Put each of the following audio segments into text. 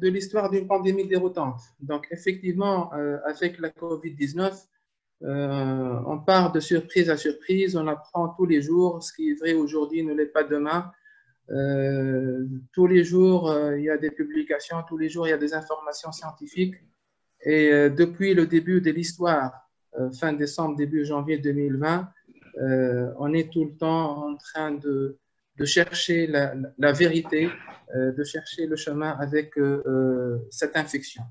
de l'histoire d'une pandémie déroutante. Donc, effectivement, avec la COVID-19, on part de surprise à surprise, on apprend tous les jours, ce qui est vrai aujourd'hui ne l'est pas demain. Tous les jours, il y a des publications, tous les jours, il y a des informations scientifiques. Et depuis le début de l'histoire, fin décembre, début janvier 2020, on est tout le temps en train de chercher la vérité, de chercher le chemin avec cette infection.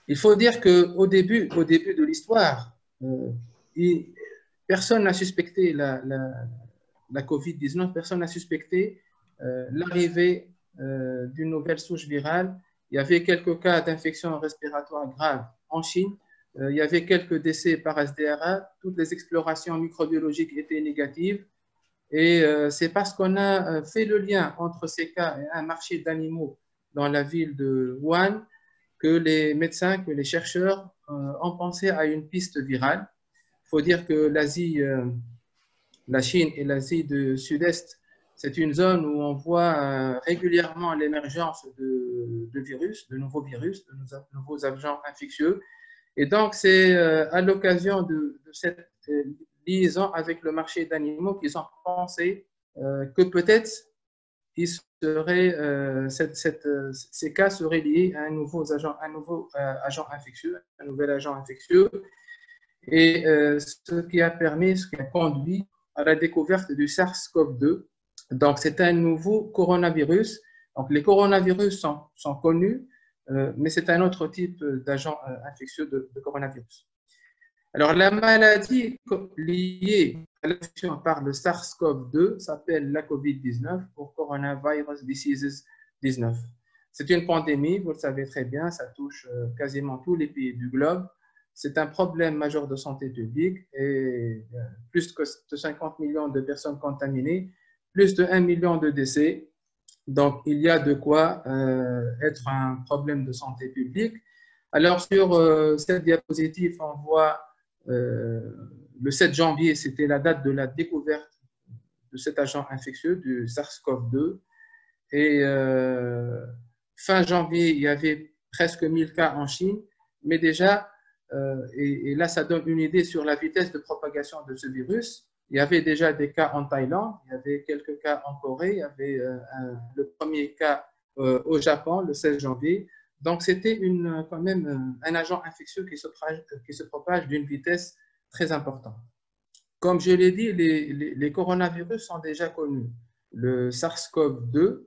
Il faut dire qu'au début de l'histoire, personne n'a suspecté la COVID-19, personne n'a suspecté l'arrivée d'une nouvelle souche virale. Il y avait quelques cas d'infection respiratoire grave en Chine. Il y avait quelques décès par SDRA. Toutes les explorations microbiologiques étaient négatives. Et c'est parce qu'on a fait le lien entre ces cas et un marché d'animaux dans la ville de Wuhan que les médecins, que les chercheurs ont pensé à une piste virale. Il faut dire que l'Asie, la Chine et l'Asie du Sud-Est, c'est une zone où on voit régulièrement l'émergence de virus, de nouveaux virus, de nouveaux agents infectieux. Et donc, c'est à l'occasion de cette liaison avec le marché d'animaux qu'ils ont pensé que peut-être ces cas seraient liés à un nouveau agent infectieux, un nouvel agent infectieux. Et ce qui a conduit à la découverte du SARS-CoV-2. Donc, c'est un nouveau coronavirus. Donc, les coronavirus sont connus, mais c'est un autre type d'agent infectieux de coronavirus. Alors, la maladie liée à l'infection par le SARS-CoV-2 s'appelle la COVID-19 pour Coronavirus Diseases 19. C'est une pandémie, vous le savez très bien, ça touche quasiment tous les pays du globe. C'est un problème majeur de santé publique et plus de 50 millions de personnes contaminées, plus de 1 million de décès. Donc, il y a de quoi être un problème de santé publique. Alors, sur cette diapositive, on voit le 7 janvier, c'était la date de la découverte de cet agent infectieux, du SARS-CoV-2. Et fin janvier, il y avait presque 1000 cas en Chine, mais déjà, et là, ça donne une idée sur la vitesse de propagation de ce virus. Il y avait déjà des cas en Thaïlande, il y avait quelques cas en Corée, il y avait le premier cas au Japon le 16 janvier. Donc, c'était quand même un agent infectieux qui se propage d'une vitesse très importante. Comme je l'ai dit, les coronavirus sont déjà connus. Le SARS-CoV-2,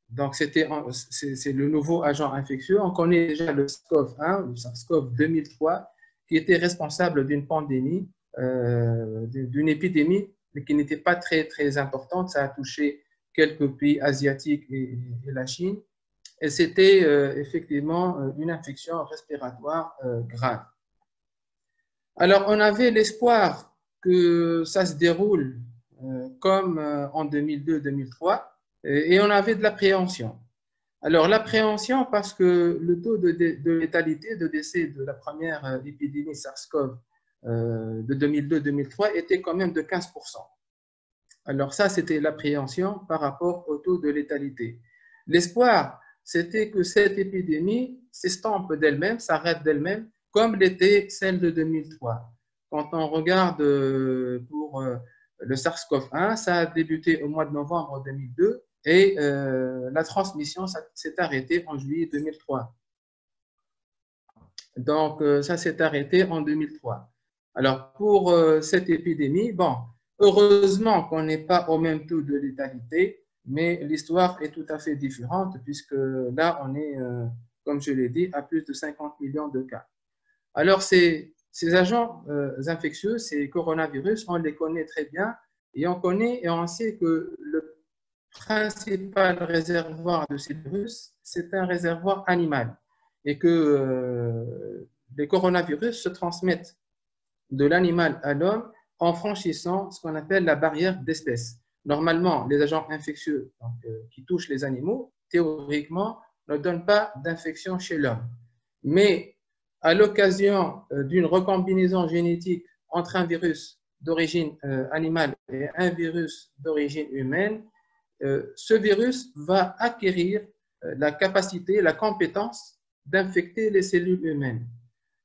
donc c'est le nouveau agent infectieux. On connaît déjà le SARS-CoV-1, le SARS-CoV 2003, qui était responsable d'une pandémie, d'une épidémie, mais qui n'était pas très, très importante. Ça a touché quelques pays asiatiques et la Chine. Et c'était effectivement une infection respiratoire grave. Alors, on avait l'espoir que ça se déroule comme en 2002-2003 et on avait de l'appréhension. Alors, l'appréhension parce que le taux de létalité, de décès de la première épidémie SARS-CoV de 2002-2003 était quand même de 15%. Alors ça, c'était l'appréhension par rapport au taux de létalité. L'espoir, c'était que cette épidémie s'estompe d'elle-même, s'arrête d'elle-même, comme l'était celle de 2003. Quand on regarde pour le SARS-CoV-1, ça a débuté au mois de novembre 2002 et la transmission s'est arrêtée en juillet 2003. Donc, ça s'est arrêté en 2003. Alors, pour cette épidémie, bon, heureusement qu'on n'est pas au même taux de létalité, mais l'histoire est tout à fait différente puisque là, on est, comme je l'ai dit, à plus de 50 millions de cas. Alors, ces agents infectieux, ces coronavirus, on les connaît très bien et on connaît et on sait que le principal réservoir de ces virus, c'est un réservoir animal et que les coronavirus se transmettent de l'animal à l'homme en franchissant ce qu'on appelle la barrière d'espèce. Normalement, les agents infectieux qui touchent les animaux, théoriquement, ne donnent pas d'infection chez l'homme. Mais à l'occasion d'une recombinaison génétique entre un virus d'origine animale et un virus d'origine humaine, ce virus va acquérir la capacité, la compétence d'infecter les cellules humaines.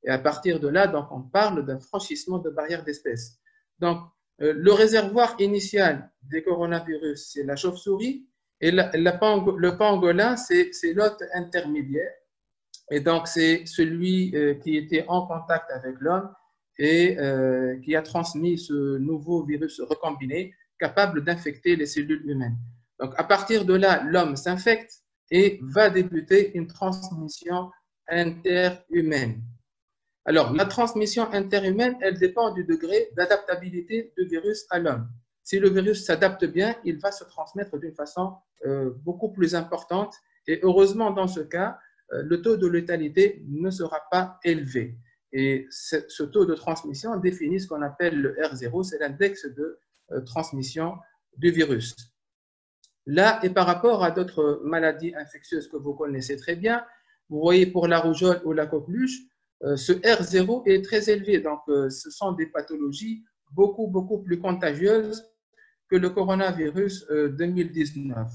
Et à partir de là, donc, on parle d'un franchissement de barrières d'espèces. Donc, le réservoir initial des coronavirus, c'est la chauve-souris, et le pangolin, c'est l'hôte intermédiaire. Et donc, c'est celui qui était en contact avec l'homme et qui a transmis ce nouveau virus recombiné capable d'infecter les cellules humaines. Donc, à partir de là, l'homme s'infecte et va débuter une transmission interhumaine. Alors, la transmission interhumaine, elle dépend du degré d'adaptabilité du virus à l'homme. Si le virus s'adapte bien, il va se transmettre d'une façon beaucoup plus importante. Et heureusement, dans ce cas, le taux de létalité ne sera pas élevé. Et ce taux de transmission définit ce qu'on appelle le R0, c'est l'index de transmission du virus. Là, et par rapport à d'autres maladies infectieuses que vous connaissez très bien, vous voyez pour la rougeole ou la coqueluche, ce R0 est très élevé. Donc, ce sont des pathologies beaucoup plus contagieuses que le coronavirus 2019.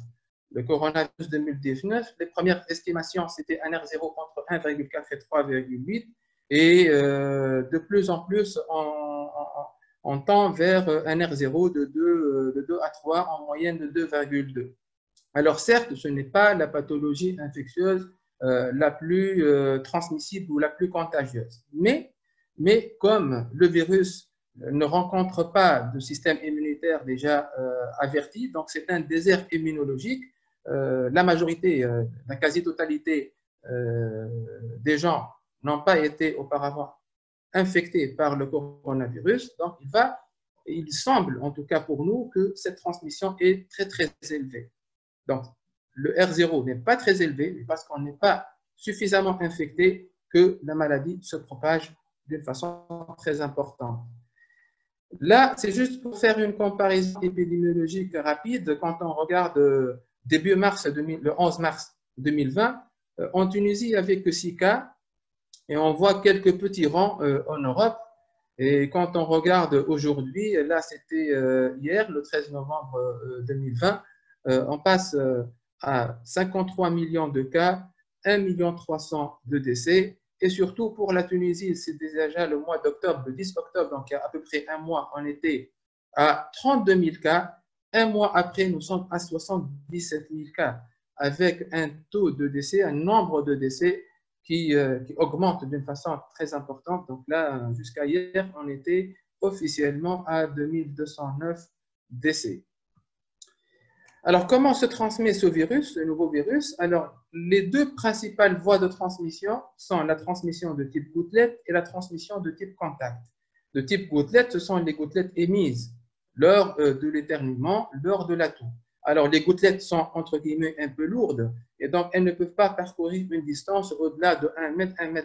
Le coronavirus 2019, les premières estimations, c'était un R0 entre 1,4 et 3,8. Et de plus en plus, on tend vers un R0 de 2 à 3, en moyenne de 2,2. Alors certes, ce n'est pas la pathologie infectieuse la plus transmissible ou la plus contagieuse. Mais comme le virus ne rencontre pas de système immunitaire déjà averti, donc c'est un désert immunologique, la majorité, la quasi-totalité des gens n'ont pas été auparavant infectés par le coronavirus, donc il semble, en tout cas pour nous, que cette transmission est très élevée. Donc, le R0 n'est pas très élevé parce qu'on n'est pas suffisamment infecté que la maladie se propage d'une façon très importante. Là, c'est juste pour faire une comparaison épidémiologique rapide. Quand on regarde début mars, le 11 mars 2020, en Tunisie, il n'y avait que 6 cas et on voit quelques petits rangs en Europe. Et quand on regarde aujourd'hui, là c'était hier, le 13 novembre 2020, on passe à 53 millions de cas, 1 300 000 de décès. Et surtout pour la Tunisie, c'est déjà le mois d'octobre, le 10 octobre, donc il y a à peu près un mois, on était à 32 000 cas. Un mois après, nous sommes à 77 000 cas, avec un taux de décès, un nombre de décès qui augmente d'une façon très importante. Donc là, jusqu'à hier, on était officiellement à 2209 décès. Alors, comment se transmet ce virus, ce nouveau virus? Alors, les deux principales voies de transmission sont la transmission de type gouttelette et la transmission de type contact. De type gouttelette, ce sont les gouttelettes émises lors de l'éternuement, lors de la toux. Alors, les gouttelettes sont, entre guillemets, un peu lourdes et donc elles ne peuvent pas parcourir une distance au-delà de 1 mètre, 1,50 m.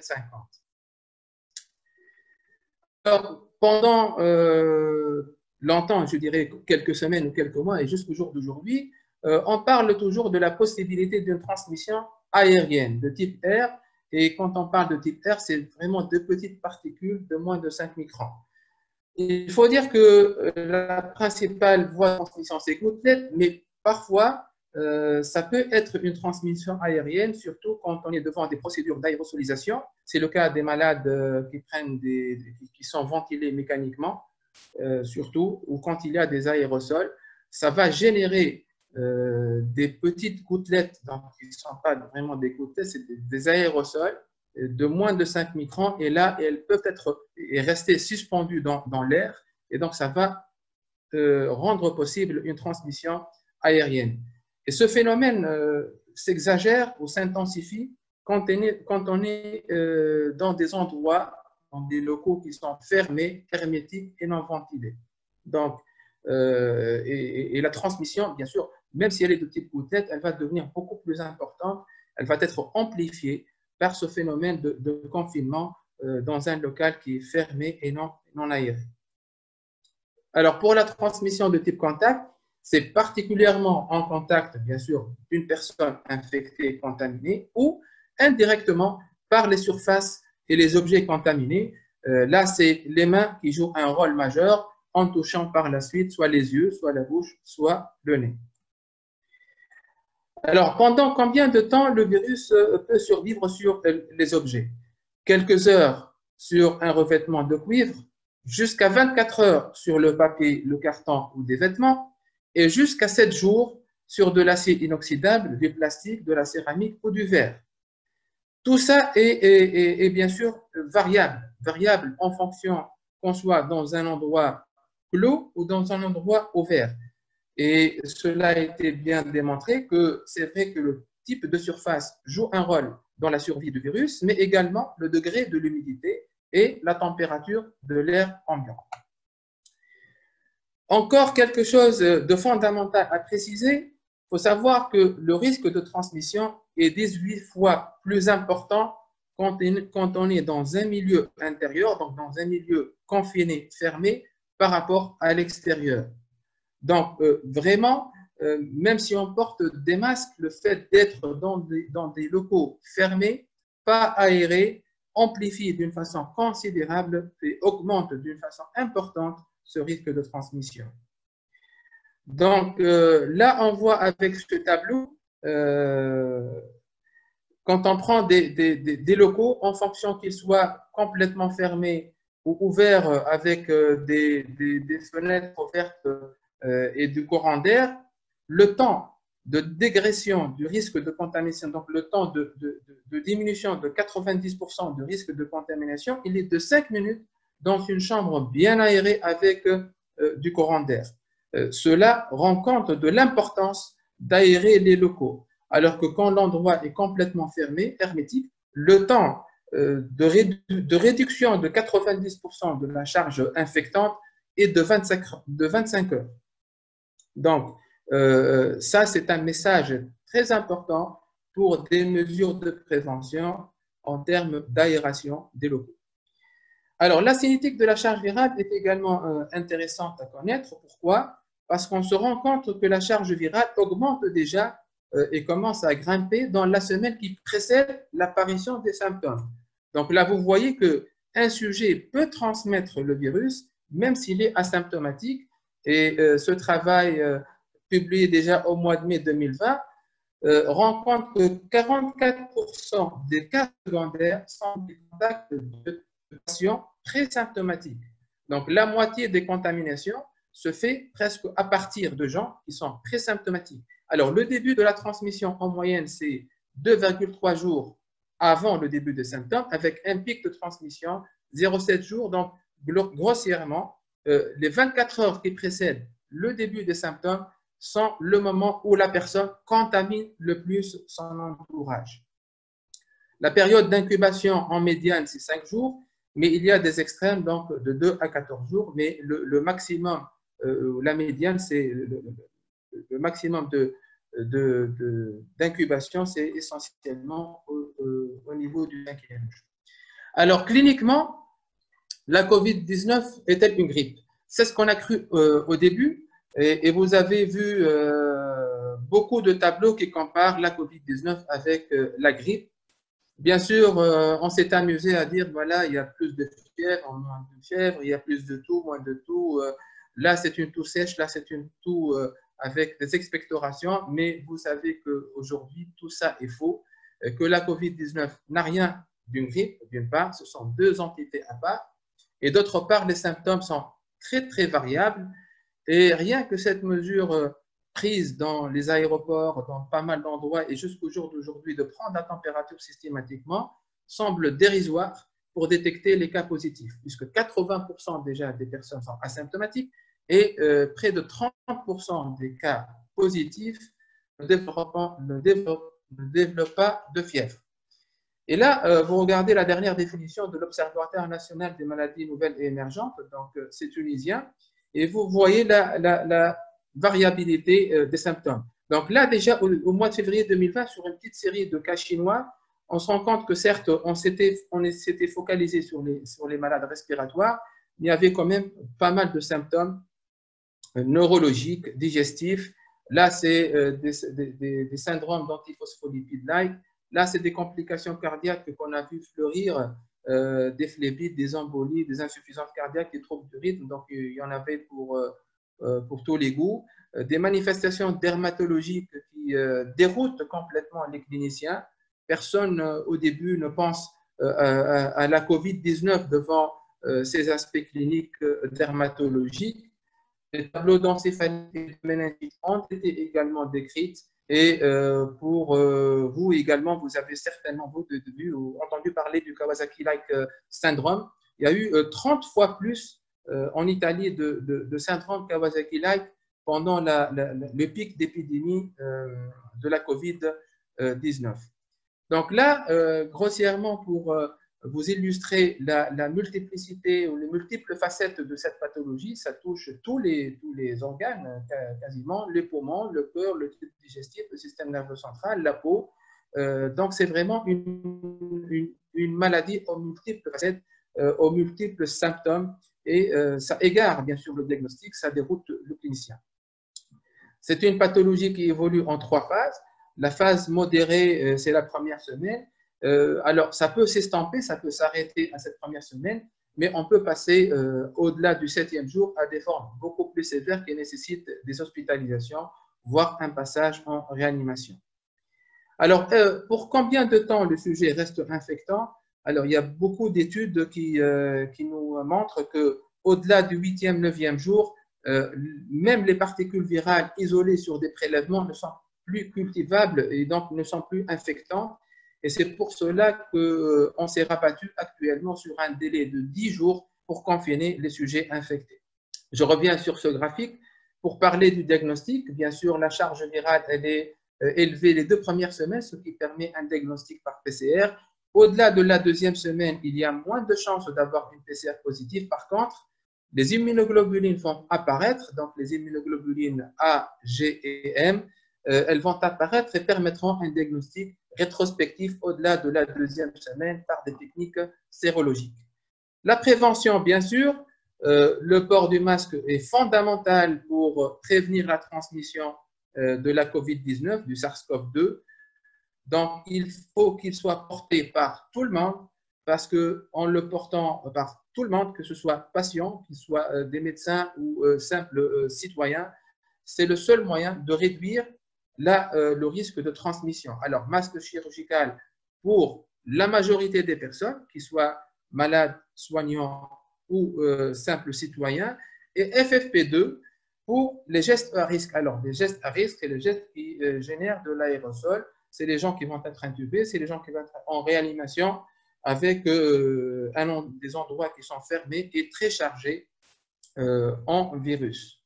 Alors, pendant longtemps, je dirais quelques semaines ou quelques mois et jusqu'au jour d'aujourd'hui, on parle toujours de la possibilité d'une transmission aérienne de type R. Et quand on parle de type R, c'est vraiment de petites particules de moins de 5 microns. Il faut dire que la principale voie de transmission, c'est gouttelettes, mais parfois, ça peut être une transmission aérienne, surtout quand on est devant des procédures d'aérosolisation. C'est le cas des malades qui sont ventilés mécaniquement, surtout, ou quand il y a des aérosols. Ça va générer des petites gouttelettes, donc qui ne sont pas vraiment des gouttelettes, c'est des aérosols de moins de 5 microns, et là, elles peuvent rester suspendues dans l'air, et donc ça va rendre possible une transmission aérienne. Et ce phénomène s'exagère ou s'intensifie quand on est dans des endroits, dans des locaux qui sont fermés, hermétiques et non ventilés. Donc, et la transmission, bien sûr, même si elle est de type gouttelette, elle va devenir beaucoup plus importante, elle va être amplifiée par ce phénomène de confinement dans un local qui est fermé et non aéré. Alors, pour la transmission de type contact, c'est particulièrement en contact, bien sûr, d'une personne infectée, contaminée, ou indirectement par les surfaces et les objets contaminés. Là, c'est les mains qui jouent un rôle majeur en touchant par la suite soit les yeux, soit la bouche, soit le nez. Alors, pendant combien de temps le virus peut survivre sur les objets? Quelques heures sur un revêtement de cuivre, jusqu'à 24 heures sur le papier, le carton ou des vêtements, et jusqu'à 7 jours sur de l'acier inoxydable, du plastique, de la céramique ou du verre. Tout ça est bien sûr variable en fonction qu'on soit dans un endroit clos ou dans un endroit ouvert. Et cela a été bien démontré que c'est vrai que le type de surface joue un rôle dans la survie du virus, mais également le degré de l'humidité et la température de l'air ambiant. Encore quelque chose de fondamental à préciser, il faut savoir que le risque de transmission est 18 fois plus important quand on est dans un milieu intérieur, donc dans un milieu confiné, fermé, par rapport à l'extérieur. Donc, vraiment, même si on porte des masques, le fait d'être dans des locaux fermés, pas aérés, amplifie d'une façon considérable et augmente d'une façon importante ce risque de transmission. Donc, là, on voit avec ce tableau, quand on prend des locaux, en fonction qu'ils soient complètement fermés ou ouverts avec des fenêtres ouvertes et du courant d'air, le temps de dégression du risque de contamination, donc le temps de diminution de 90% du risque de contamination, il est de 5 minutes dans une chambre bien aérée avec du courant d'air. Cela rend compte de l'importance d'aérer les locaux. Alors que quand l'endroit est complètement fermé, hermétique, le temps de réduction de 90% de la charge infectante est de 25 heures. Donc, ça, c'est un message très important pour des mesures de prévention en termes d'aération des locaux. Alors, la cinétique de la charge virale est également intéressante à connaître. Pourquoi? Parce qu'on se rend compte que la charge virale augmente déjà et commence à grimper dans la semaine qui précède l'apparition des symptômes. Donc là, vous voyez qu'un sujet peut transmettre le virus, même s'il est asymptomatique. Et ce travail publié déjà au mois de mai 2020 rend compte que 44% des cas secondaires sont des contacts de patients présymptomatiques. Donc, la moitié des contaminations se fait presque à partir de gens qui sont présymptomatiques. Alors, le début de la transmission en moyenne, c'est 2,3 jours avant le début des symptômes, avec un pic de transmission 0,7 jours. Donc, grossièrement, les 24 heures qui précèdent le début des symptômes sont le moment où la personne contamine le plus son entourage. La période d'incubation en médiane, c'est 5 jours, mais il y a des extrêmes, donc de 2 à 14 jours, mais le maximum, la médiane, c'est le maximum d'incubation, c'est essentiellement au niveau du 5e jour. Alors, cliniquement, la COVID-19 est-elle une grippe? C'est ce qu'on a cru au début, et vous avez vu beaucoup de tableaux qui comparent la COVID-19 avec la grippe. Bien sûr, on s'est amusé à dire, voilà, il y a plus de fièvre, moins de fièvre, il y a plus de toux, moins de toux. Là, c'est une toux sèche, là, c'est une toux avec des expectorations. Mais vous savez qu'aujourd'hui, tout ça est faux, que la COVID-19 n'a rien d'une grippe, d'une part, ce sont deux entités à part. Et d'autre part, les symptômes sont très, très variables. Et rien que cette mesure prise dans les aéroports, dans pas mal d'endroits et jusqu'au jour d'aujourd'hui, de prendre la température systématiquement, semble dérisoire pour détecter les cas positifs, puisque 80% déjà des personnes sont asymptomatiques et près de 30% des cas positifs ne développent pas de fièvre. Et là, vous regardez la dernière définition de l'Observatoire national des maladies nouvelles et émergentes, donc c'est tunisien, et vous voyez la variabilité des symptômes. Donc là, déjà, au mois de février 2020, sur une petite série de cas chinois, on se rend compte que certes, on s'était focalisé sur les malades respiratoires, mais il y avait quand même pas mal de symptômes neurologiques, digestifs. Là, c'est des syndromes d'antiphospholipide-like. Là, c'est des complications cardiaques qu'on a vu fleurir, des phlébites, des embolies, des insuffisances cardiaques, des troubles du rythme. Donc, il y en avait pour tous les goûts. Des manifestations dermatologiques déroute complètement les cliniciens. Personne au début ne pense à la COVID-19 devant ces aspects cliniques dermatologiques. Les tableaux d'encéphalite et de méningite ont été également décrits. Et pour vous également, vous avez certainement vu ou entendu parler du Kawasaki-like syndrome. Il y a eu 30 fois plus en Italie de syndrome Kawasaki-like pendant le pic d'épidémie de la COVID-19. Donc là, grossièrement, pour vous illustrer la multiplicité ou les multiples facettes de cette pathologie, ça touche tous les organes, quasiment, les poumons, le cœur, le tube digestif, le système nerveux central, la peau. Donc, c'est vraiment une maladie aux multiples facettes, aux multiples symptômes, et ça égare bien sûr le diagnostic, ça déroute le clinicien. C'est une pathologie qui évolue en 3 phases. La phase modérée, c'est la première semaine. Alors, ça peut s'estamper, ça peut s'arrêter à cette première semaine, mais on peut passer au-delà du 7e jour à des formes beaucoup plus sévères qui nécessitent des hospitalisations, voire un passage en réanimation. Alors, pour combien de temps le sujet reste infectant? Alors, il y a beaucoup d'études qui nous montrent qu'au-delà du 8e, 9e jour, même les particules virales isolées sur des prélèvements ne sont plus cultivables et donc ne sont plus infectantes. Et c'est pour cela qu'on s'est rabattu actuellement sur un délai de 10 jours pour confiner les sujets infectés. Je reviens sur ce graphique pour parler du diagnostic. Bien sûr, la charge virale, elle est élevée les 2 premières semaines, ce qui permet un diagnostic par PCR. Au-delà de la 2e semaine, il y a moins de chances d'avoir une PCR positive. Par contre, les immunoglobulines vont apparaître, donc les immunoglobulines A, G et M, elles vont apparaître et permettront un diagnostic rétrospectif au-delà de la 2e semaine par des techniques sérologiques. La prévention, bien sûr, le port du masque est fondamental pour prévenir la transmission de la COVID-19, du SARS-CoV-2. Donc, il faut qu'il soit porté par tout le monde, parce qu'en le portant par tout le monde, que ce soit patients, qu'ils soient des médecins ou simples citoyens, c'est le seul moyen de réduire le risque de transmission. Alors, masque chirurgical pour la majorité des personnes, qu'ils soient malades, soignants ou simples citoyens, et FFP2 pour les gestes à risque. Alors, les gestes à risque, c'est les gestes qui génèrent de l'aérosol. C'est les gens qui vont être intubés, c'est les gens qui vont être en réanimation avec des endroits qui sont fermés et très chargés en virus.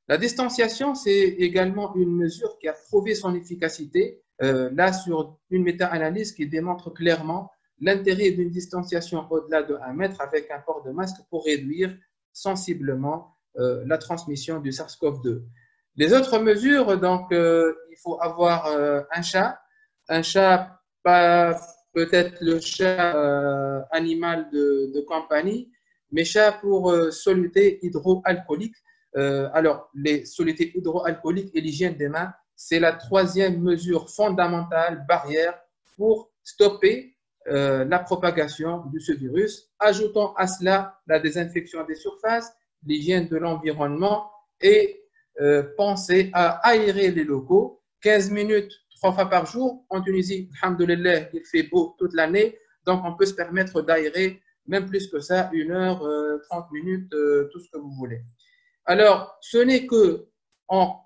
La distanciation, c'est également une mesure qui a prouvé son efficacité, là sur une méta-analyse qui démontre clairement l'intérêt d'une distanciation au-delà de 1 mètre avec un port de masque pour réduire sensiblement la transmission du SARS-CoV-2. Les autres mesures, donc, il faut avoir un chat, pas peut-être le chat animal de compagnie, mais chat pour soluté hydroalcoolique. Alors, les solutés hydroalcooliques et l'hygiène des mains, c'est la 3e mesure fondamentale, barrière, pour stopper la propagation de ce virus. Ajoutons à cela la désinfection des surfaces, l'hygiène de l'environnement et penser à aérer les locaux. 15 minutes, 3 fois par jour. En Tunisie, alhamdoulilah, il fait beau toute l'année, donc on peut se permettre d'aérer même plus que ça, 1 heure, 30 minutes, tout ce que vous voulez. Alors, ce n'est qu'en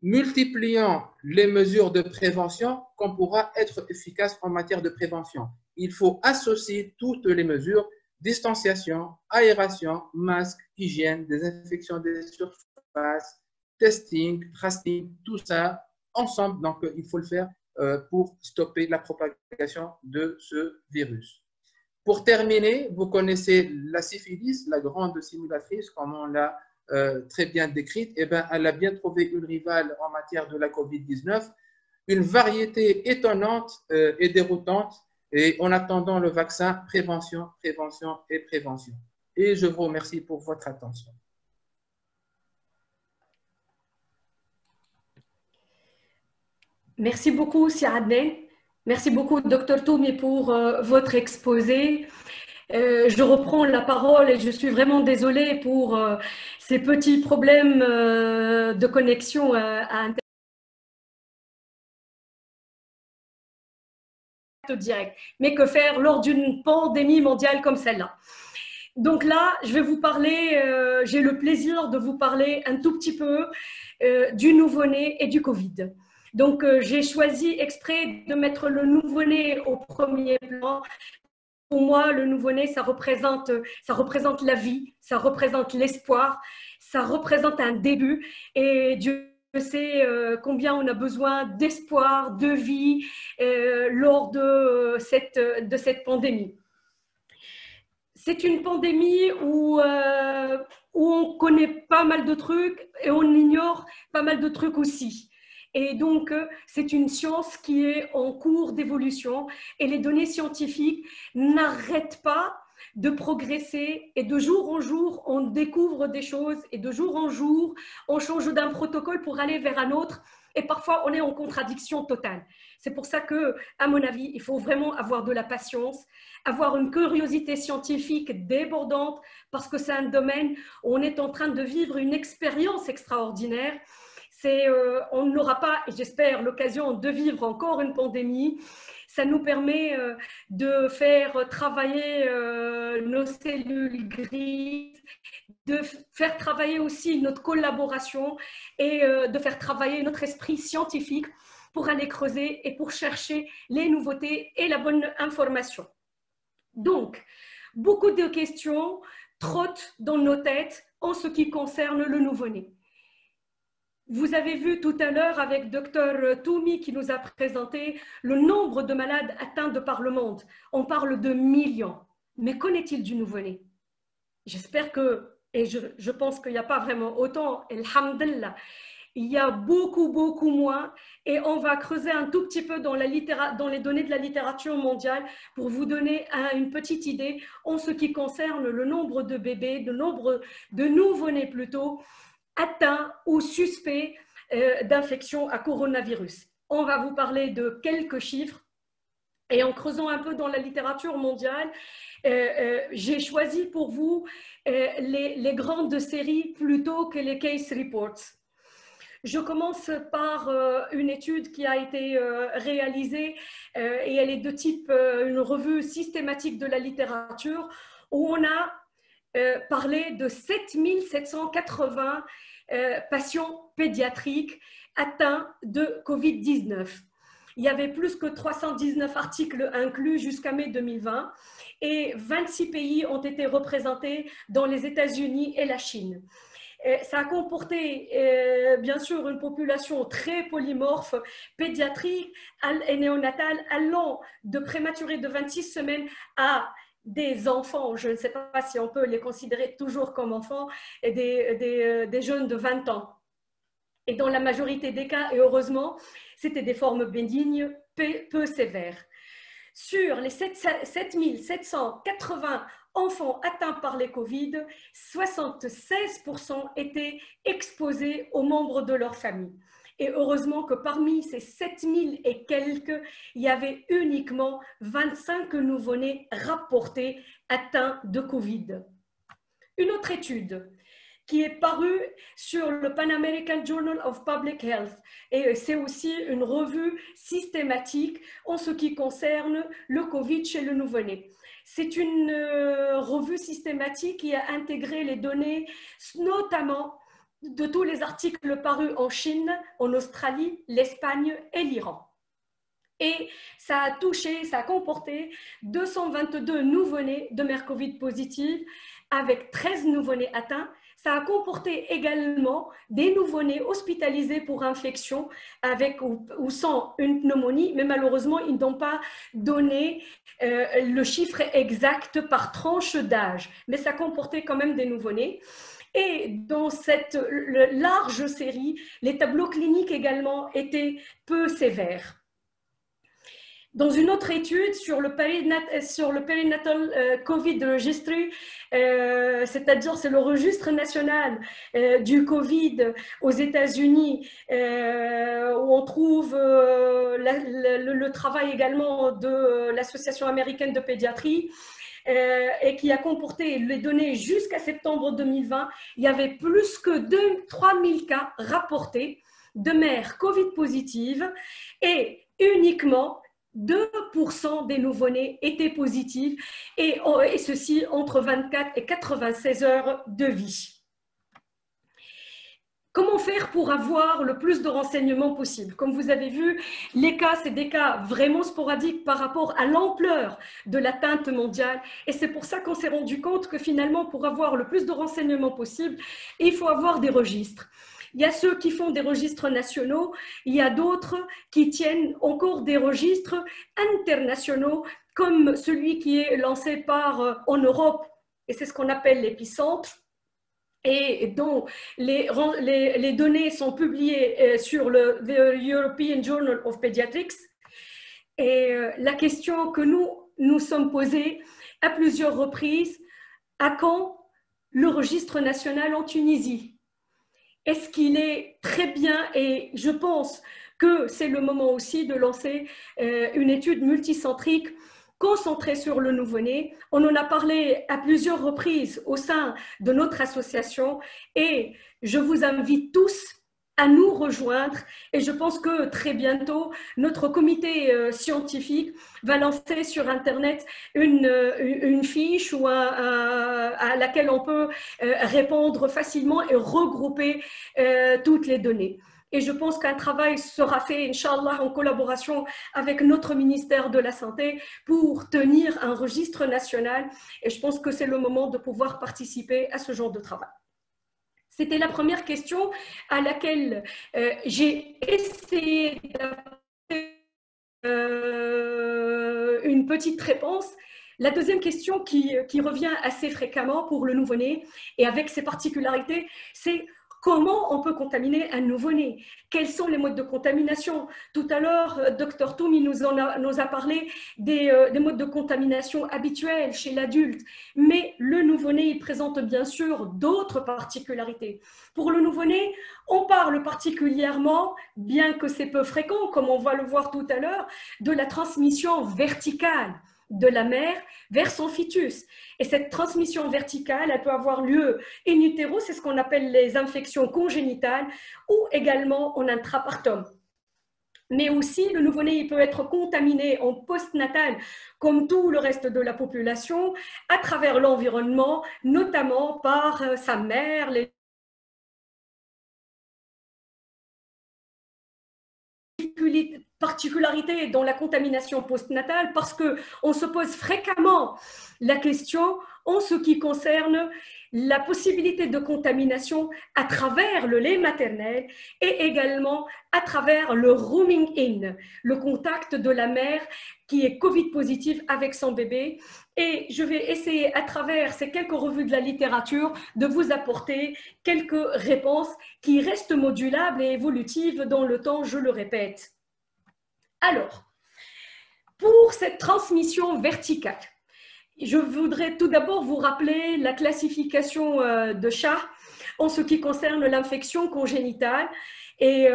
multipliant les mesures de prévention qu'on pourra être efficace en matière de prévention. Il faut associer toutes les mesures, distanciation, aération, masque, hygiène, désinfection des surfaces, testing, tracing, tout ça ensemble. Donc, il faut le faire pour stopper la propagation de ce virus. Pour terminer, vous connaissez la syphilis, la grande simulatrice, comme on l'a très bien décrite. Eh bien, elle a bien trouvé une rivale en matière de la COVID-19, une variété étonnante et déroutante. Et en attendant le vaccin, prévention, prévention et prévention. Et je vous remercie pour votre attention. Merci beaucoup, Siadne. Merci beaucoup, Dr Toumi, pour votre exposé. Je reprends la parole et je suis vraiment désolée pour ces petits problèmes de connexion à Internet. direct. Mais que faire lors d'une pandémie mondiale comme celle-là? Donc là, je vais vous parler, j'ai le plaisir de vous parler un tout petit peu du nouveau-né et du Covid. Donc, j'ai choisi exprès de mettre le nouveau-né au premier plan. Pour moi, le nouveau-né, ça représente la vie, ça représente l'espoir, ça représente un début. Et Dieu sait combien on a besoin d'espoir, de vie lors de cette pandémie. C'est une pandémie où on connaît pas mal de trucs et on ignore pas mal de trucs aussi. Et donc, c'est une science qui est en cours d'évolution et les données scientifiques n'arrêtent pas de progresser et de jour en jour, on découvre des choses et de jour en jour, on change d'un protocole pour aller vers un autre et parfois, on est en contradiction totale. C'est pour ça que, à mon avis, il faut vraiment avoir de la patience, avoir une curiosité scientifique débordante parce que c'est un domaine où on est en train de vivre une expérience extraordinaire. On n'aura pas, et j'espère, l'occasion de vivre encore une pandémie. Ça nous permet de faire travailler nos cellules grises, de faire travailler aussi notre collaboration et de faire travailler notre esprit scientifique pour aller creuser et pour chercher les nouveautés et la bonne information. Donc, beaucoup de questions trottent dans nos têtes en ce qui concerne le nouveau-né. Vous avez vu tout à l'heure avec Dr Toumi qui nous a présenté le nombre de malades atteints de par le monde. On parle de millions. Mais qu'en est-il du nouveau-né? J'espère que, et je pense qu'il n'y a pas vraiment autant, alhamdulillah, il y a beaucoup, beaucoup moins. Et on va creuser un tout petit peu dans les données de la littérature mondiale pour vous donner une petite idée en ce qui concerne le nombre de bébés, le nombre de nouveau-nés plutôt, atteints ou suspects d'infection à coronavirus. On va vous parler de quelques chiffres et en creusant un peu dans la littérature mondiale, j'ai choisi pour vous les grandes séries plutôt que les case reports. Je commence par une étude qui a été réalisée et elle est de type une revue systématique de la littérature où on a parler de 7780 patients pédiatriques atteints de Covid-19. Il y avait plus que 319 articles inclus jusqu'à mai 2020 et 26 pays ont été représentés dans les États-Unis et la Chine. Ça a comporté bien sûr une population très polymorphe, pédiatrique et néonatale, allant de prématurés de 26 semaines à des enfants, je ne sais pas si on peut les considérer toujours comme enfants, et des jeunes de 20 ans. Et dans la majorité des cas, et heureusement, c'était des formes bénignes peu sévères. Sur les 7780 enfants atteints par les Covid, 76% étaient exposés aux membres de leur famille. Et heureusement que parmi ces 7000 et quelques, il y avait uniquement 25 nouveau-nés rapportés atteints de Covid. Une autre étude qui est parue sur le Pan American Journal of Public Health, et c'est aussi une revue systématique en ce qui concerne le Covid chez le nouveau-né. C'est une revue systématique qui a intégré les données, notamment de tous les articles parus en Chine, en Australie, l'Espagne et l'Iran. Et ça a comporté 222 nouveau-nés de mères Covid positives avec 13 nouveau-nés atteints. Ça a comporté également des nouveau-nés hospitalisés pour infection avec ou sans une pneumonie, mais malheureusement, ils n'ont pas donné le chiffre exact par tranche d'âge. Mais ça comportait quand même des nouveau-nés. Et dans cette large série, les tableaux cliniques également étaient peu sévères. Dans une autre étude sur le Perinatal COVID Registry, c'est-à-dire c'est le registre national du Covid aux États-Unis, où on trouve le travail également de l'Association américaine de pédiatrie, et qui a comporté les données jusqu'à septembre 2020, il y avait plus que 3000 cas rapportés de mères Covid positives et uniquement 2% des nouveau-nés étaient positifs et ceci entre 24 et 96 heures de vie. Comment faire pour avoir le plus de renseignements possible? Comme vous avez vu, les cas, c'est des cas vraiment sporadiques par rapport à l'ampleur de l'atteinte mondiale. Et c'est pour ça qu'on s'est rendu compte que finalement, pour avoir le plus de renseignements possible, il faut avoir des registres. Il y a ceux qui font des registres nationaux, il y a d'autres qui tiennent encore des registres internationaux, comme celui qui est lancé par en Europe, et c'est ce qu'on appelle l'épicentre, et dont les données sont publiées sur le European Journal of Pediatrics. Et la question que nous sommes posée à plusieurs reprises, à quand le registre national en Tunisie? Est-ce qu'il est très bien? Et je pense que c'est le moment aussi de lancer une étude multicentrique concentrée sur le nouveau-né. On en a parlé à plusieurs reprises au sein de notre association et je vous invite tous à nous rejoindre et je pense que très bientôt notre comité scientifique va lancer sur internet une fiche ou à laquelle on peut répondre facilement et regrouper toutes les données. Et je pense qu'un travail sera fait, Inch'Allah, en collaboration avec notre ministère de la Santé pour tenir un registre national. Et je pense que c'est le moment de pouvoir participer à ce genre de travail. C'était la première question à laquelle j'ai essayé d'apporter une petite réponse. La deuxième question qui revient assez fréquemment pour le nouveau-né et avec ses particularités, c'est comment on peut contaminer un nouveau-né? Quels sont les modes de contamination? Tout à l'heure, Dr Toumi nous a parlé des modes de contamination habituels chez l'adulte, mais le nouveau-né, il présente bien sûr d'autres particularités. Pour le nouveau-né, on parle particulièrement, bien que c'est peu fréquent, comme on va le voir tout à l'heure, de la transmission verticale de la mère vers son fœtus. Et cette transmission verticale, elle peut avoir lieu in utero, c'est ce qu'on appelle les infections congénitales, ou également en intrapartum. Mais aussi, le nouveau-né il peut être contaminé en postnatal, comme tout le reste de la population, à travers l'environnement, notamment par sa mère, les particularité dans la contamination postnatale parce qu'on se pose fréquemment la question en ce qui concerne la possibilité de contamination à travers le lait maternel et également à travers le rooming in, le contact de la mère qui est Covid positive avec son bébé. Et je vais essayer à travers ces quelques revues de la littérature de vous apporter quelques réponses qui restent modulables et évolutives dans le temps, je le répète. Alors, pour cette transmission verticale, je voudrais tout d'abord vous rappeler la classification de Shah en ce qui concerne l'infection congénitale. Et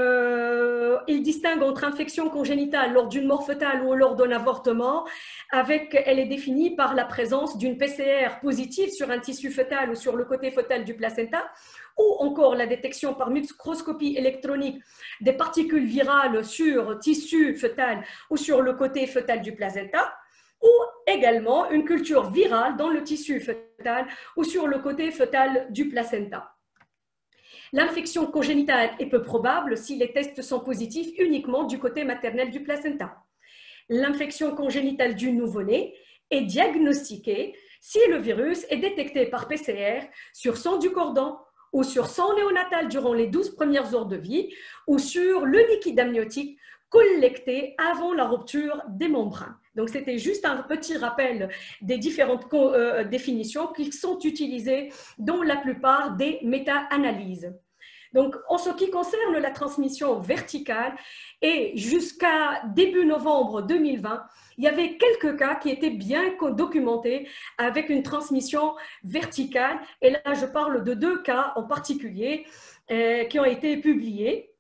il distingue entre infection congénitale lors d'une mort fœtale ou lors d'un avortement. Elle est définie par la présence d'une PCR positive sur un tissu fœtal ou sur le côté fœtal du placenta, ou encore la détection par microscopie électronique des particules virales sur tissu fœtal ou sur le côté fœtal du placenta, ou également une culture virale dans le tissu fœtal ou sur le côté fœtal du placenta. L'infection congénitale est peu probable si les tests sont positifs uniquement du côté maternel du placenta. L'infection congénitale du nouveau-né est diagnostiquée si le virus est détecté par PCR sur sang du cordon ou sur sang néonatal durant les 12 premières heures de vie ou sur le liquide amniotique collecté avant la rupture des membranes. Donc, c'était juste un petit rappel des différentes définitions qui sont utilisées dans la plupart des méta-analyses. Donc, en ce qui concerne la transmission verticale, et jusqu'à début novembre 2020, il y avait quelques cas qui étaient bien documentés avec une transmission verticale. Et là, je parle de 2 cas en particulier qui ont été publiés.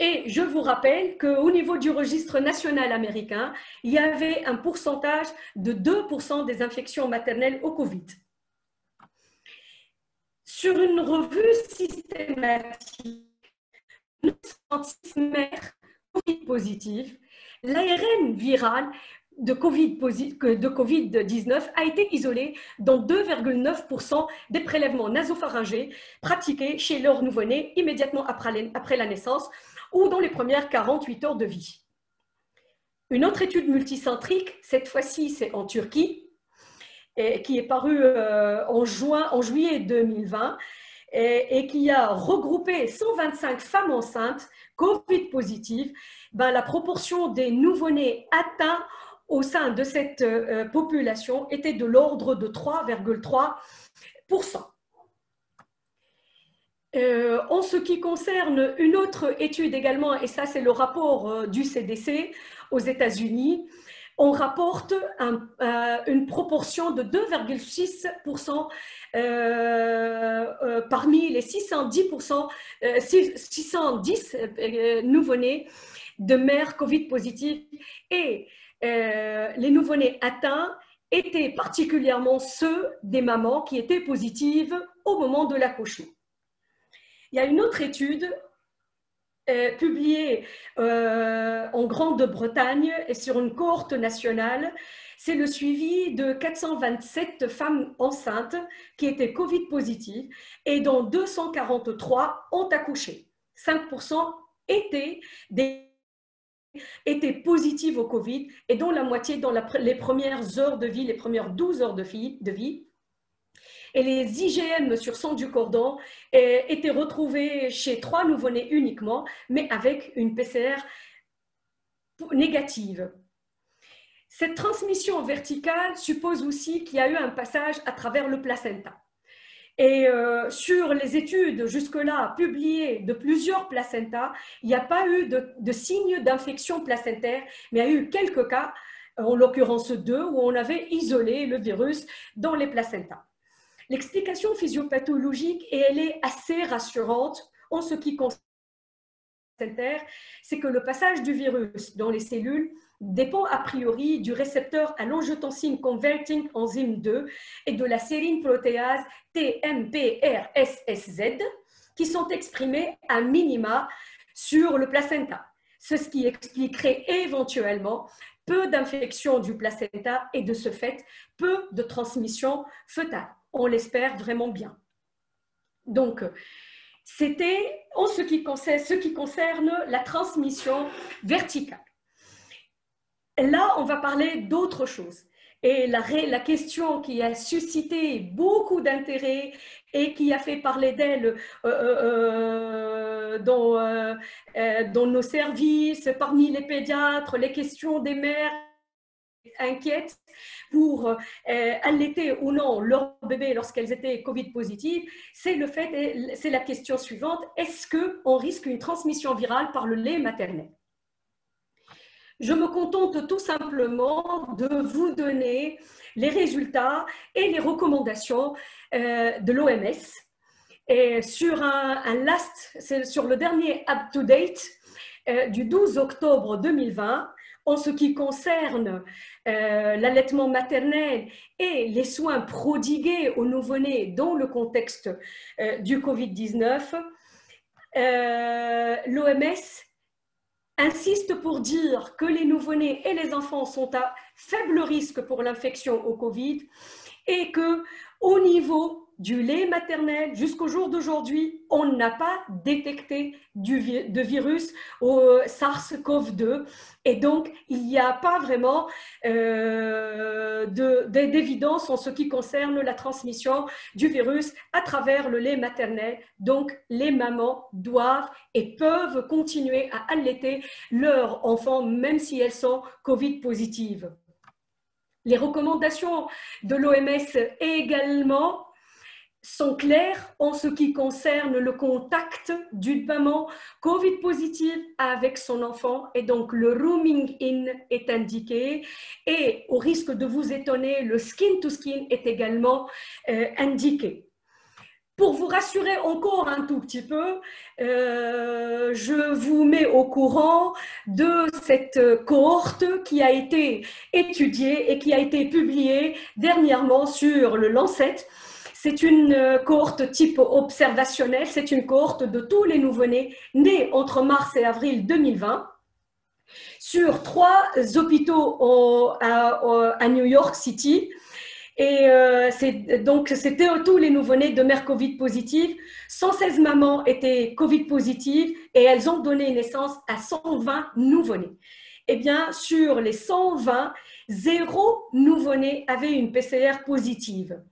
Et je vous rappelle qu'au niveau du registre national américain, il y avait un pourcentage de 2% des infections maternelles au Covid. Sur une revue systématique, 906 mères Covid positives l'ARN viral de Covid-19 a été isolé dans 2,9% des prélèvements nasopharyngés pratiqués chez leur nouveau-né immédiatement après la naissance ou dans les premières 48 heures de vie. Une autre étude multicentrique, cette fois-ci c'est en Turquie, qui est parue en juillet 2020 et qui a regroupé 125 femmes enceintes Covid positives. La proportion des nouveau-nés atteints au sein de cette population était de l'ordre de 3,3%. En ce qui concerne une autre étude également, et ça c'est le rapport du CDC aux États-Unis, on rapporte une proportion de 2,6% parmi les 610 nouveau-nés de mères Covid positives, et les nouveau-nés atteints étaient particulièrement ceux des mamans qui étaient positives au moment de l'accouchement. Il y a une autre étude publiée en Grande-Bretagne et sur une cohorte nationale. C'est le suivi de 427 femmes enceintes qui étaient Covid positives et dont 243 ont accouché. 5% étaient positives au Covid et dont la moitié dans les premières heures de vie, les premières 12 heures de vie. Et les IgM sur sang du cordon étaient retrouvés chez 3 nouveau-nés uniquement, mais avec une PCR négative. Cette transmission verticale suppose aussi qu'il y a eu un passage à travers le placenta. Et sur les études jusque-là publiées de plusieurs placentas, il n'y a pas eu de signes d'infection placentaire, mais il y a eu quelques cas, en l'occurrence 2, où on avait isolé le virus dans les placentas. L'explication physiopathologique, et elle est assez rassurante en ce qui concerne le placenta, c'est que le passage du virus dans les cellules dépend a priori du récepteur à l'angiotensin converting enzyme 2 et de la sérine protéase TMPRSS-Z qui sont exprimés à minima sur le placenta. Ce qui expliquerait éventuellement peu d'infection du placenta et de ce fait peu de transmission fœtale. On l'espère vraiment bien. Donc, c'était en ce qui concerne la transmission verticale. Là, on va parler d'autre chose. Et la question qui a suscité beaucoup d'intérêt et qui a fait parler d'elle dans nos services, parmi les pédiatres, les questions des mères inquiètes pour allaiter ou non leur bébé lorsqu'elles étaient Covid positives, c'est la question suivante: est-ce qu'on risque une transmission virale par le lait maternel? Je me contente tout simplement de vous donner les résultats et les recommandations de l'OMS. Et sur sur le dernier up-to-date du 12 octobre 2020, en ce qui concerne l'allaitement maternel et les soins prodigués aux nouveau-nés dans le contexte du Covid-19, l'OMS insiste pour dire que les nouveau-nés et les enfants sont à faible risque pour l'infection au Covid et qu'au niveau du lait maternel, jusqu'au jour d'aujourd'hui, on n'a pas détecté de virus au SARS-CoV-2 et donc il n'y a pas vraiment d'évidence en ce qui concerne la transmission du virus à travers le lait maternel. Donc les mamans doivent et peuvent continuer à allaiter leurs enfants même si elles sont Covid positives. Les recommandations de l'OMS également sont claires en ce qui concerne le contact d'une maman Covid positive avec son enfant et donc le rooming in est indiqué et au risque de vous étonner, le skin to skin est également indiqué. Pour vous rassurer encore un tout petit peu, je vous mets au courant de cette cohorte qui a été étudiée et qui a été publiée dernièrement sur le Lancet. C'est une cohorte type observationnelle, c'est une cohorte de tous les nouveau-nés nés entre mars et avril 2020. sur 3 hôpitaux à New York City. Et donc, c'était tous les nouveau-nés de mères Covid positives. 116 mamans étaient Covid positives et elles ont donné naissance à 120 nouveau-nés. Eh bien, sur les 120, 0 nouveau-né avait une PCR positive.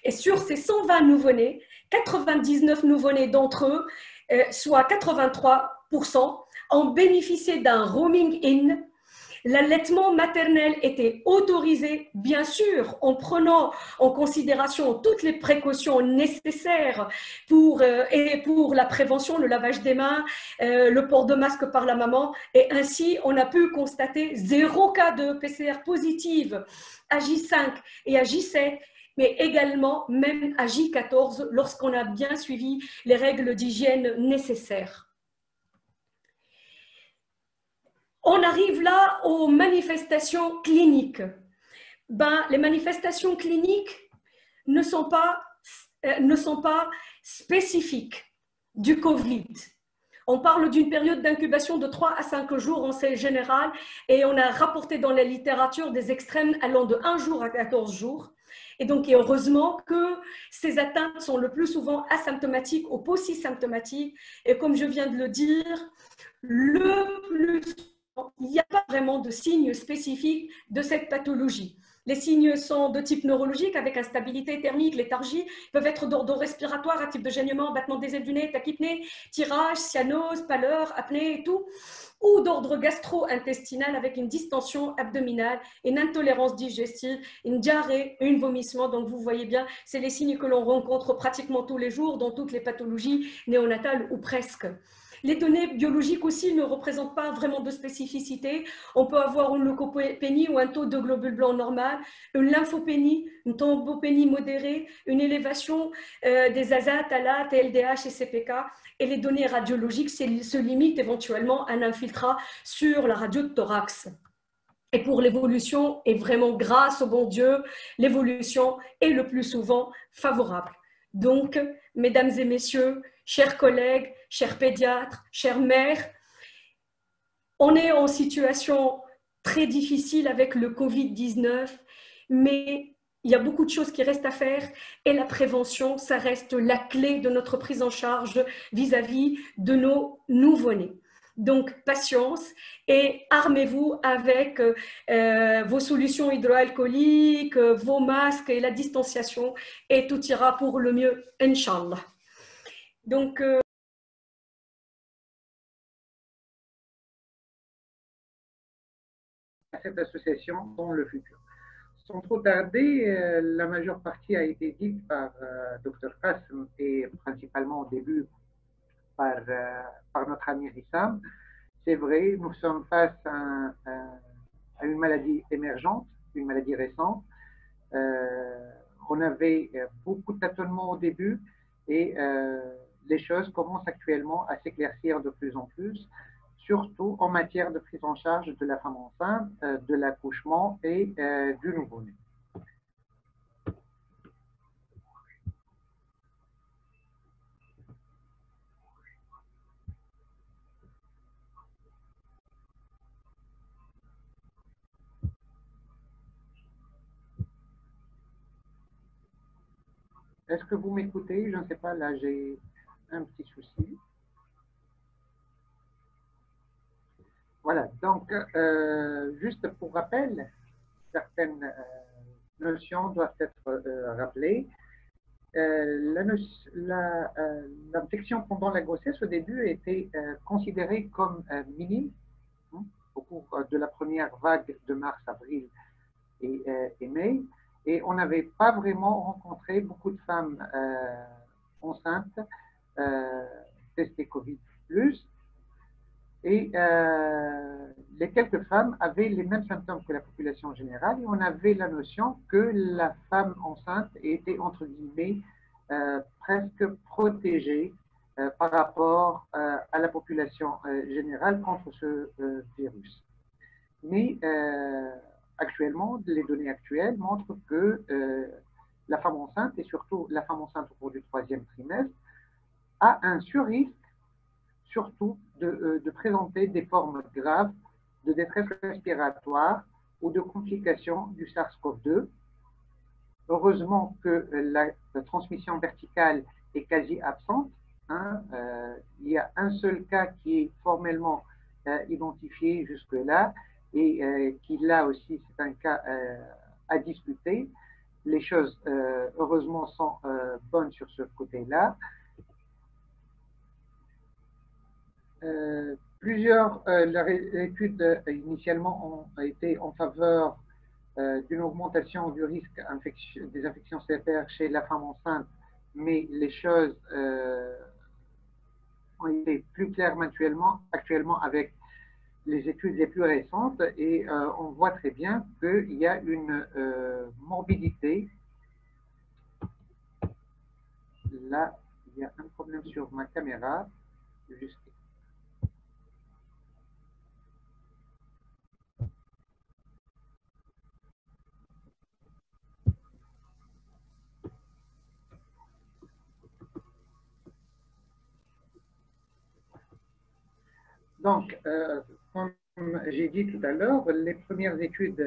Et sur ces 120 nouveau-nés, 99 nouveau-nés d'entre eux, soit 83%, ont bénéficié d'un roaming in. L'allaitement maternel était autorisé, bien sûr, en prenant en considération toutes les précautions nécessaires pour la prévention, le lavage des mains, le port de masque par la maman. Et ainsi, on a pu constater 0 cas de PCR positive à J5 et à J7, mais également même à J14 lorsqu'on a bien suivi les règles d'hygiène nécessaires. On arrive là aux manifestations cliniques. Les manifestations cliniques ne sont pas spécifiques du Covid. On parle d'une période d'incubation de 3 à 5 jours en général et on a rapporté dans la littérature des extrêmes allant de 1 jour à 14 jours. Et donc, heureusement que ces atteintes sont le plus souvent asymptomatiques ou paucisymptomatiques. Et comme je viens de le dire, il n'y a pas vraiment de signes spécifiques de cette pathologie. Les signes sont de type neurologique avec instabilité thermique, léthargie, peuvent être d'ordre respiratoire, à type de gênement, battement des ailes du nez, tachypnée, tirage, cyanose, pâleur, apnée et tout, ou d'ordre gastro-intestinal avec une distension abdominale, une intolérance digestive, une diarrhée, un vomissement. Donc vous voyez bien, c'est les signes que l'on rencontre pratiquement tous les jours dans toutes les pathologies néonatales ou presque. Les données biologiques aussi ne représentent pas vraiment de spécificité. On peut avoir une leucopénie ou un taux de globules blancs normal, une lymphopénie, une thrombopénie modérée, une élévation des ASA, TALA, TLDH et CPK. Et les données radiologiques se limitent éventuellement à un infiltrat sur la radio de thorax. Et pour l'évolution, et vraiment grâce au bon Dieu, l'évolution est le plus souvent favorable. Donc, mesdames et messieurs, chers collègues, chers pédiatres, chères mères, on est en situation très difficile avec le Covid-19, mais il y a beaucoup de choses qui restent à faire et la prévention, ça reste la clé de notre prise en charge vis-à-vis de nos nouveau-nés. Donc, patience et armez-vous avec vos solutions hydroalcooliques, vos masques et la distanciation et tout ira pour le mieux, Inch'Allah. Donc, cette association dans le futur. Sans trop tarder, la majeure partie a été dite par Dr Qassem et principalement au début par notre ami Rissam. C'est vrai, nous sommes face à une maladie émergente, une maladie récente. On avait beaucoup de tâtonnements au début et les choses commencent actuellement à s'éclaircir de plus en plus, surtout en matière de prise en charge de la femme enceinte, de l'accouchement et du nouveau-né. Est-ce que vous m'écoutez? Je ne sais pas, là j'ai un petit souci. Voilà, donc juste pour rappel, certaines notions doivent être rappelées. L'infection pendant la grossesse au début était considérée comme minime au cours de la première vague de mars, avril et mai. Et on n'avait pas vraiment rencontré beaucoup de femmes enceintes testées Covid+. Et les quelques femmes avaient les mêmes symptômes que la population générale et on avait la notion que la femme enceinte était, entre guillemets, presque protégée par rapport à la population générale contre ce virus. Mais actuellement, les données actuelles montrent que la femme enceinte, et surtout la femme enceinte au cours du 3e trimestre, a un surrisque surtout de présenter des formes graves de détresse respiratoire ou de complications du SARS-CoV-2. Heureusement que la transmission verticale est quasi absente. Il y a un seul cas qui est formellement identifié jusque-là et qui là aussi c'est un cas à discuter. Les choses heureusement sont bonnes sur ce côté-là. Plusieurs études initialement ont été en faveur d'une augmentation du risque des infections sévères chez la femme enceinte, mais les choses ont été plus claires actuellement avec les études les plus récentes et on voit très bien qu'il y a une morbidité. Là, il y a un problème sur ma caméra. Juste. Donc, comme j'ai dit tout à l'heure, les premières études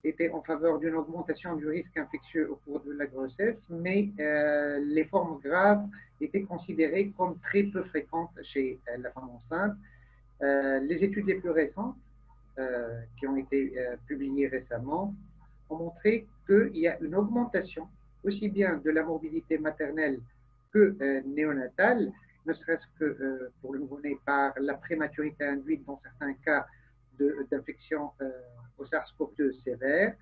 étaient en faveur d'une augmentation du risque infectieux au cours de la grossesse, mais les formes graves étaient considérées comme très peu fréquentes chez la femme enceinte. Les études les plus récentes, qui ont été publiées récemment, ont montré qu'il y a une augmentation aussi bien de la morbidité maternelle que néonatale, ne serait-ce que pour le nouveau-né par la prématurité induite dans certains cas d'infection au SARS-CoV-2 sévère.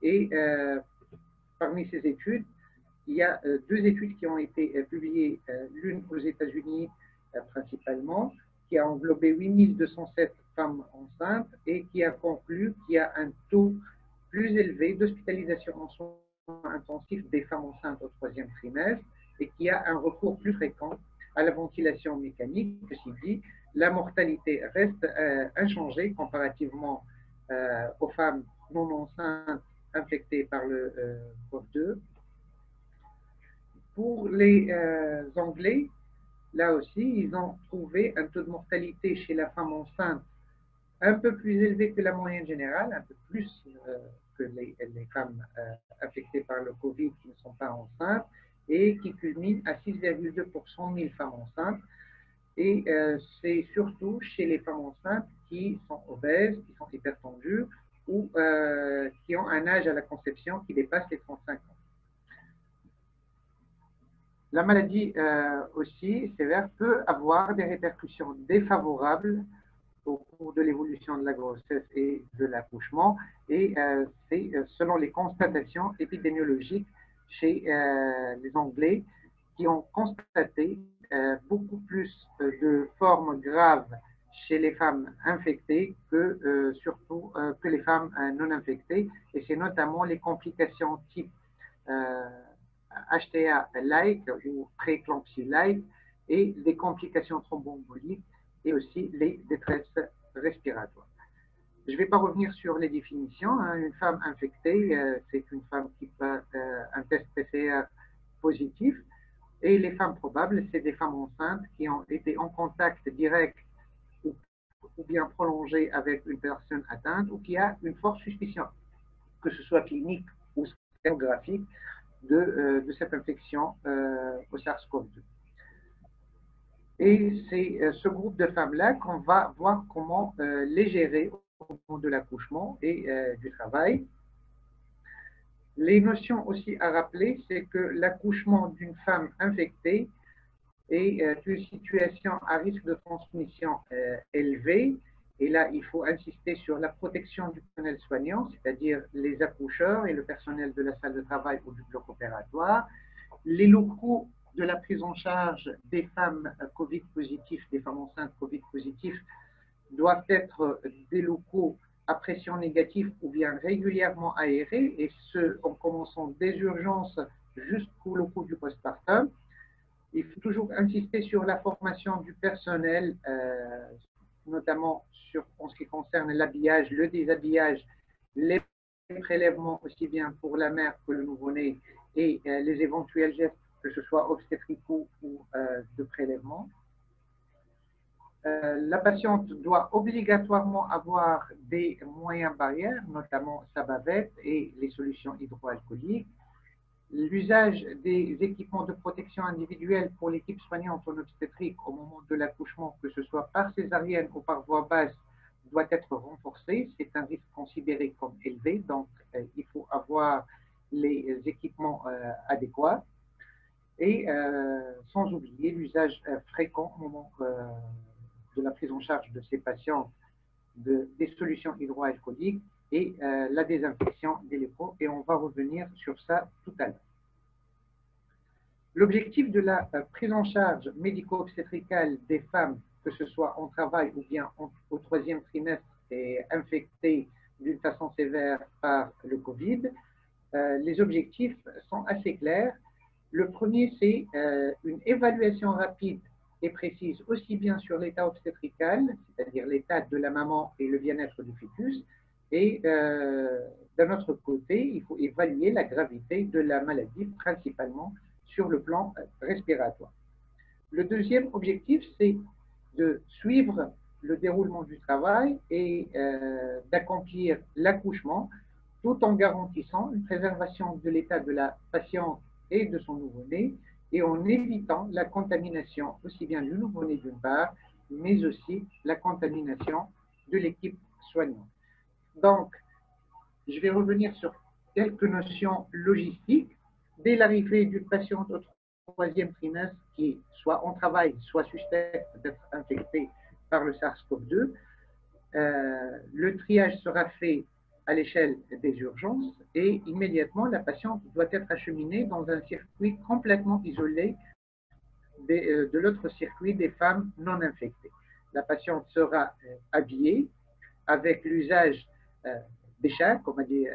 Et parmi ces études, il y a deux études qui ont été publiées, l'une aux États-Unis principalement, qui a englobé 8207 femmes enceintes et qui a conclu qu'il y a un taux plus élevé d'hospitalisation en soins intensifs des femmes enceintes au 3e trimestre et qu'il y a un recours plus fréquent à la ventilation mécanique. Ceci dit, la mortalité reste inchangée comparativement aux femmes non enceintes infectées par le CoV-2. Pour les Anglais, là aussi, ils ont trouvé un taux de mortalité chez la femme enceinte un peu plus élevé que la moyenne générale, un peu plus que les femmes affectées par le Covid qui ne sont pas enceintes, et qui culmine à 6,2 pour 100 000 femmes enceintes. Et c'est surtout chez les femmes enceintes qui sont obèses, qui sont hypertendues ou qui ont un âge à la conception qui dépasse les 35 ans. La maladie aussi sévère peut avoir des répercussions défavorables au cours de l'évolution de la grossesse et de l'accouchement. Et c'est selon les constatations épidémiologiques chez les Anglais qui ont constaté beaucoup plus de formes graves chez les femmes infectées que surtout que les femmes non infectées. Et c'est notamment les complications type HTA-like ou prééclampsie-like et des complications thromboemboliques et aussi les détresses respiratoires. Je ne vais pas revenir sur les définitions. Une femme infectée, c'est une femme qui fait un test PCR positif. Et les femmes probables, c'est des femmes enceintes qui ont été en contact direct ou bien prolongé avec une personne atteinte ou qui a une forte suspicion, que ce soit clinique ou sérographique, de cette infection au SARS-CoV-2. Et c'est ce groupe de femmes-là qu'on va voir comment les gérer au moment de l'accouchement et du travail. Les notions aussi à rappeler, c'est que l'accouchement d'une femme infectée est une situation à risque de transmission élevé. Et là, il faut insister sur la protection du personnel soignant, c'est-à-dire les accoucheurs et le personnel de la salle de travail ou du bloc opératoire, les locaux de la prise en charge des femmes Covid positives, des femmes enceintes Covid positives, doivent être des locaux à pression négative ou bien régulièrement aérés, et ce, en commençant des urgences jusqu'aux locaux du postpartum. Il faut toujours insister sur la formation du personnel, notamment en ce qui concerne l'habillage, le déshabillage, les prélèvements aussi bien pour la mère que le nouveau-né et les éventuels gestes, que ce soit obstétricaux ou de prélèvement. La patiente doit obligatoirement avoir des moyens barrières, notamment sa bavette et les solutions hydroalcooliques. L'usage des équipements de protection individuelle pour l'équipe soignante en obstétrique au moment de l'accouchement, que ce soit par césarienne ou par voie basse, doit être renforcé. C'est un risque considéré comme élevé, donc il faut avoir les équipements adéquats. Et sans oublier l'usage fréquent au moment de la prise en charge de ces patients des solutions hydroalcooliques et la désinfection des lépreux. Et on va revenir sur ça tout à l'heure. L'objectif de la prise en charge médico-obstétricale des femmes, que ce soit en travail ou bien au troisième trimestre et infectées d'une façon sévère par le Covid, les objectifs sont assez clairs. Le premier, c'est une évaluation rapide et précise aussi bien sur l'état obstétrical, c'est-à-dire l'état de la maman et le bien-être du fœtus, et d'un autre côté, il faut évaluer la gravité de la maladie, principalement sur le plan respiratoire. Le deuxième objectif, c'est de suivre le déroulement du travail et d'accomplir l'accouchement tout en garantissant une préservation de l'état de la patiente et de son nouveau-né et en évitant la contamination aussi bien du nouveau-né d'une part, mais aussi la contamination de l'équipe soignante. Donc, je vais revenir sur quelques notions logistiques. Dès l'arrivée d'une patiente au troisième trimestre qui soit en travail, soit suspecte d'être infectée par le SARS-CoV-2, le triage sera fait à l'échelle des urgences et immédiatement la patiente doit être acheminée dans un circuit complètement isolé de l'autre circuit des femmes non infectées. La patiente sera habillée avec l'usage des chats, comme a dit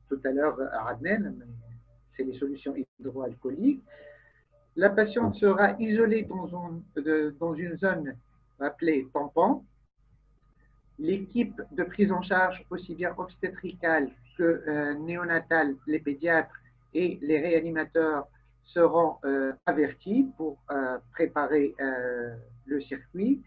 tout à l'heure Adnan, c'est les solutions hydroalcooliques. La patiente sera isolée dans une zone appelée tampon. L'équipe de prise en charge, aussi bien obstétricale que néonatale, les pédiatres et les réanimateurs seront avertis pour préparer le circuit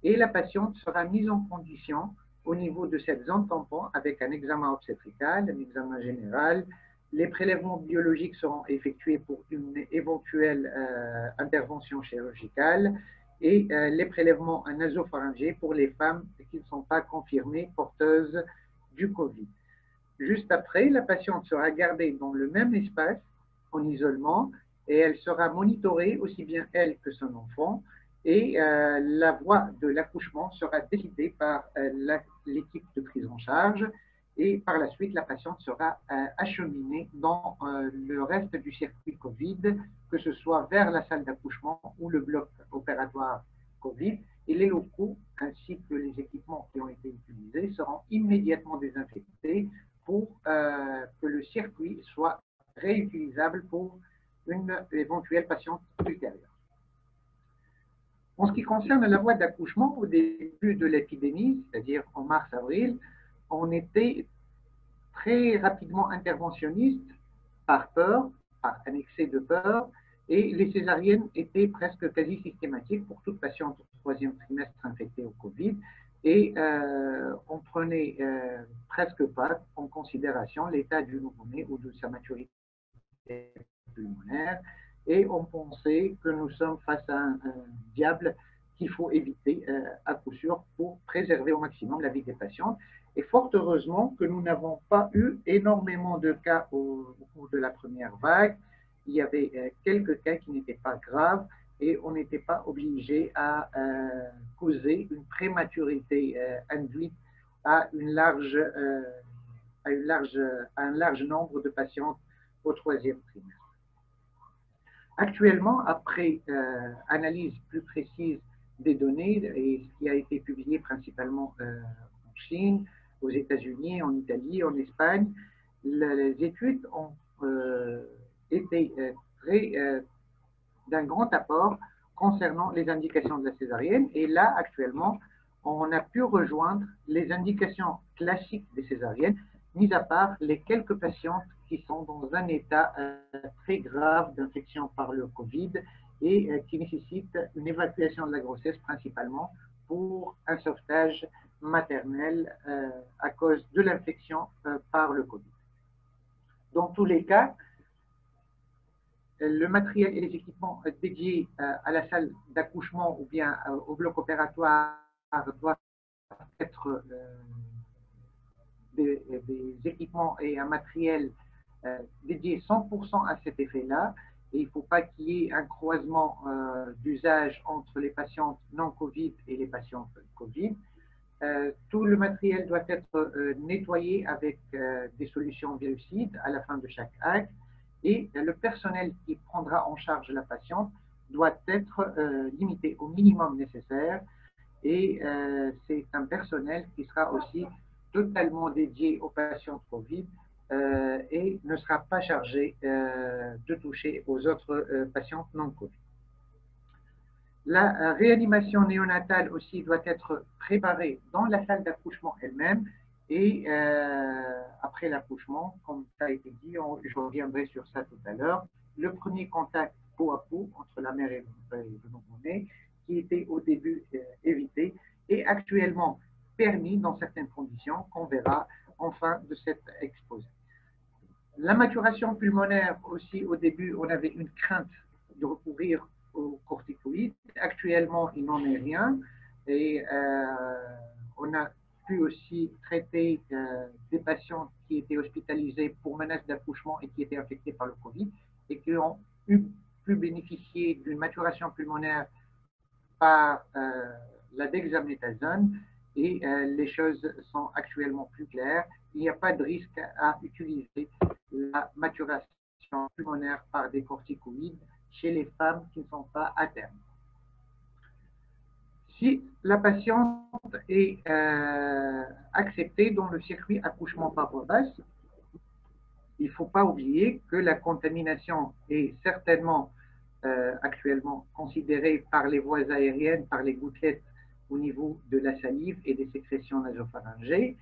et la patiente sera mise en condition au niveau de cette zone tampon avec un examen obstétrical, un examen général. Les prélèvements biologiques seront effectués pour une éventuelle intervention chirurgicale et les prélèvements nasopharyngés pour les femmes qui ne sont pas confirmées porteuses du Covid. Juste après, la patiente sera gardée dans le même espace en isolement et elle sera monitorée, aussi bien elle que son enfant, et la voie de l'accouchement sera décidée par l'équipe de prise en charge et par la suite, la patiente sera acheminée dans le reste du circuit Covid, que ce soit vers la salle d'accouchement ou le bloc opératoire Covid, et les locaux ainsi que les équipements qui ont été utilisés seront immédiatement désinfectés pour que le circuit soit réutilisable pour une éventuelle patiente ultérieure. En ce qui concerne la voie d'accouchement, au début de l'épidémie, c'est-à-dire en mars-avril, on était très rapidement interventionniste par peur, par un excès de peur, et les césariennes étaient presque quasi systématiques pour toute patiente au troisième trimestre infectée au Covid, et on prenait presque pas en considération l'état du nouveau-né ou de sa maturité pulmonaire, et on pensait que nous sommes face à un diable qu'il faut éviter à coup sûr pour préserver au maximum la vie des patientes. Et fort heureusement que nous n'avons pas eu énormément de cas au cours de la première vague. Il y avait quelques cas qui n'étaient pas graves et on n'était pas obligé à causer une prématurité induite à un large nombre de patientes au troisième trimestre. Actuellement, après analyse plus précise des données et ce qui a été publié principalement en Chine, aux États-Unis, en Italie, en Espagne, les études ont été d'un grand apport concernant les indications de la césarienne. Et là, actuellement, on a pu rejoindre les indications classiques des césariennes, mis à part les quelques patientes qui sont dans un état très grave d'infection par le Covid et qui nécessitent une évacuation de la grossesse principalement pour un sauvetage maternel à cause de l'infection par le Covid. Dans tous les cas, le matériel et les équipements dédiés à la salle d'accouchement ou bien au bloc opératoire doivent être des équipements et un matériel dédié 100% à cet effet-là. Et il ne faut pas qu'il y ait un croisement d'usage entre les patientes non-Covid et les patientes Covid. Tout le matériel doit être nettoyé avec des solutions virucides à la fin de chaque acte. Et le personnel qui prendra en charge la patiente doit être limité au minimum nécessaire. Et c'est un personnel qui sera aussi totalement dédié aux patients Covid et ne sera pas chargé de toucher aux autres patients non Covid. La réanimation néonatale aussi doit être préparée dans la salle d'accouchement elle-même et après l'accouchement, comme ça a été dit, je reviendrai sur ça tout à l'heure, le premier contact peau à peau entre la mère et le nouveau-né, qui était au début évité, est actuellement permis dans certaines conditions qu'on verra en fin de cette exposé. La maturation pulmonaire aussi, au début, on avait une crainte de recourir aux corticoïdes. Actuellement, il n'en est rien et on a pu aussi traiter des patients qui étaient hospitalisés pour menace d'accouchement et qui étaient infectés par le Covid et qui ont pu bénéficier d'une maturation pulmonaire par la dexaméthasone et les choses sont actuellement plus claires. Il n'y a pas de risque à utiliser la maturation pulmonaire par des corticoïdes chez les femmes qui ne sont pas à terme. Si la patiente est acceptée dans le circuit accouchement par voie basse, il ne faut pas oublier que la contamination est certainement actuellement considérée par les voies aériennes, par les gouttelettes au niveau de la salive et des sécrétions nasopharyngées,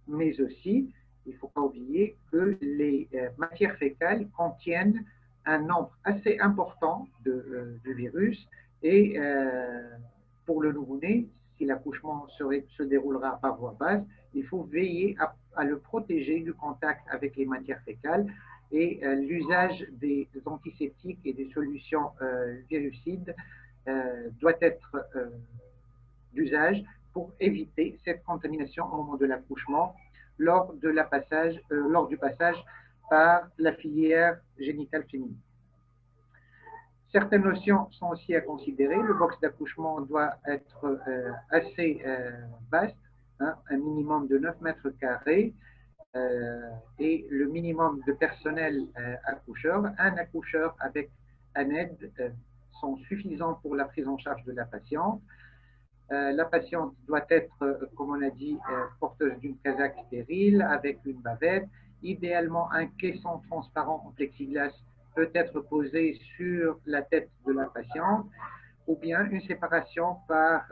mais aussi, il ne faut pas oublier que les matières fécales contiennent un nombre assez important de virus et pour le nouveau-né, si l'accouchement se déroulera par voie basse, il faut veiller à le protéger du contact avec les matières fécales et l'usage des antiseptiques et des solutions virucides doit être d'usage pour éviter cette contamination au moment de l'accouchement lors du passage par la filière génitale féminine. Certaines notions sont aussi à considérer. Le box d'accouchement doit être assez vaste, hein, un minimum de 9 mètres carrés et le minimum de personnel accoucheur. Un accoucheur avec un aide sont suffisants pour la prise en charge de la patiente. La patiente doit être, comme on a dit, porteuse d'une casaque stérile avec une bavette. Idéalement, un caisson transparent en plexiglas peut être posé sur la tête de la patiente ou bien une séparation par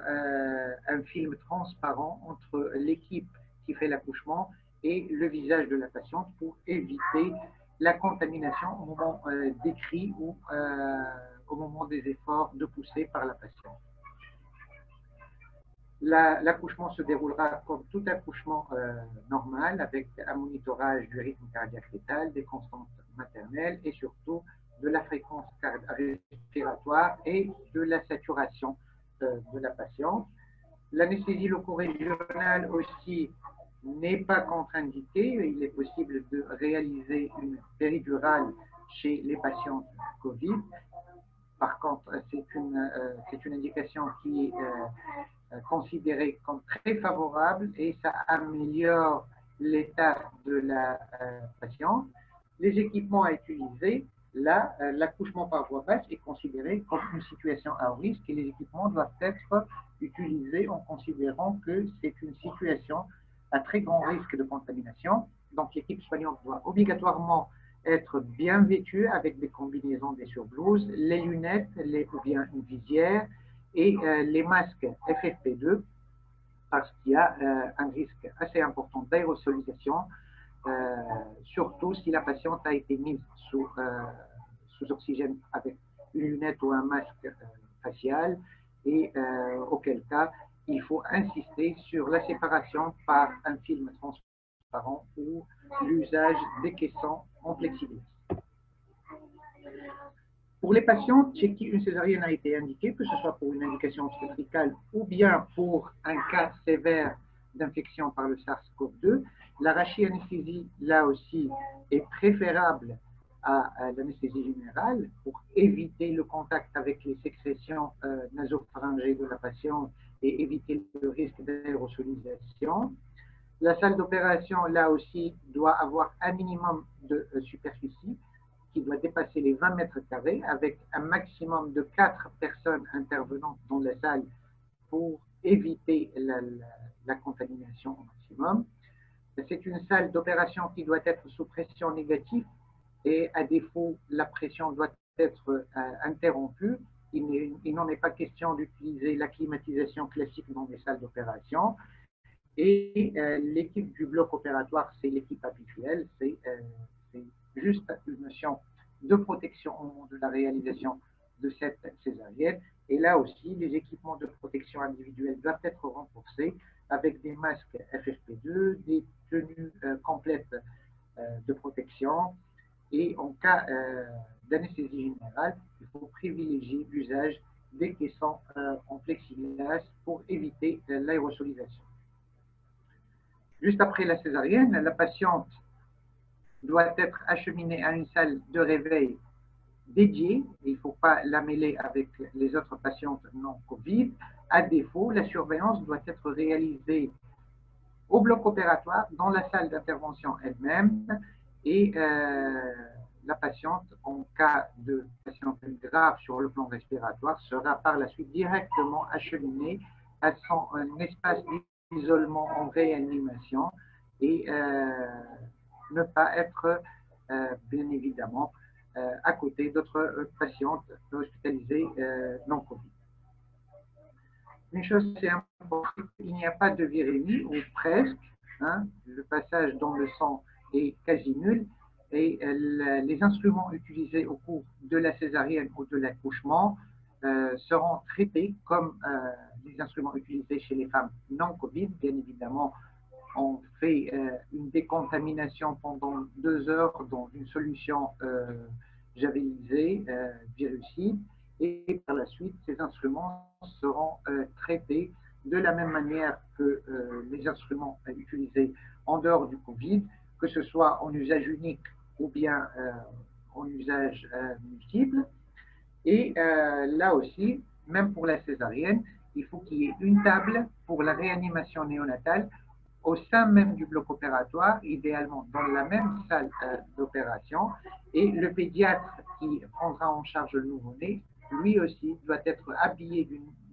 un film transparent entre l'équipe qui fait l'accouchement et le visage de la patiente pour éviter la contamination au moment des cris ou au moment des efforts de pousser par la patiente. L'accouchement se déroulera comme tout accouchement normal avec un monitorage du rythme cardiaque létal, des constantes maternelles et surtout de la fréquence respiratoire et de la saturation de la patiente. L'anesthésie loco-régionale aussi n'est pas contre-indiquée. Il est possible de réaliser une péridurale chez les patients Covid. Par contre, c'est une indication qui est considérée comme très favorable et ça améliore l'état de la patiente. Les équipements à utiliser, là, l'accouchement par voie basse est considéré comme une situation à risque et les équipements doivent être utilisés en considérant que c'est une situation à très grand risque de contamination. Donc, l'équipe soignante doit obligatoirement être bien vêtue avec des combinaisons, des surblouses, les lunettes, ou bien une visière et les masques FFP2 parce qu'il y a un risque assez important d'aérosolisation, surtout si la patiente a été mise sous oxygène avec une lunette ou un masque facial et auquel cas il faut insister sur la séparation par un film transparent ou l'usage des caissons en plexiglas. Pour les patientes chez qui une césarienne a été indiquée, que ce soit pour une indication obstétricale ou bien pour un cas sévère d'infection par le SARS-CoV-2, la rachianesthésie, là aussi, est préférable à l'anesthésie générale pour éviter le contact avec les sécrétions nasopharyngées de la patiente et éviter le risque d'aérosolisation. La salle d'opération, là aussi, doit avoir un minimum de superficie qui doit dépasser les 20 mètres carrés avec un maximum de 4 personnes intervenantes dans la salle pour éviter la contamination au maximum. C'est une salle d'opération qui doit être sous pression négative et à défaut, la pression doit être interrompue. Il n'en est pas question d'utiliser la climatisation classique dans les salles d'opération. Et l'équipe du bloc opératoire, c'est l'équipe habituelle, c'est juste une notion de protection au moment de la réalisation de cette césarienne. Et là aussi, les équipements de protection individuelle doivent être renforcés avec des masques FFP2, des tenues complètes de protection. Et en cas d'anesthésie générale, il faut privilégier l'usage des caissons en plexiglas pour éviter l'aérosolisation. Juste après la césarienne, la patiente doit être acheminée à une salle de réveil dédiée. Il ne faut pas la mêler avec les autres patientes non Covid. À défaut, la surveillance doit être réalisée au bloc opératoire, dans la salle d'intervention elle-même. Et la patiente, en cas de patiente grave sur le plan respiratoire, sera par la suite directement acheminée à son espace d'isolement en réanimation et ne pas être, bien évidemment, à côté d'autres patientes hospitalisées non Covid. Une chose c'est important, il n'y a pas de virémie, ou presque, hein, le passage dans le sang est quasi nul, et les instruments utilisés au cours de la césarienne ou de l'accouchement seront traités comme les instruments utilisés chez les femmes non Covid. Bien évidemment, on fait une décontamination pendant 2 heures dans une solution javélisée, virucide, et par la suite, ces instruments seront traités de la même manière que les instruments utilisés en dehors du Covid, que ce soit en usage unique ou bien en usage multiple. Et là aussi, même pour la césarienne, il faut qu'il y ait une table pour la réanimation néonatale au sein même du bloc opératoire, idéalement dans la même salle d'opération. Et le pédiatre qui prendra en charge le nouveau-né, lui aussi, doit être habillé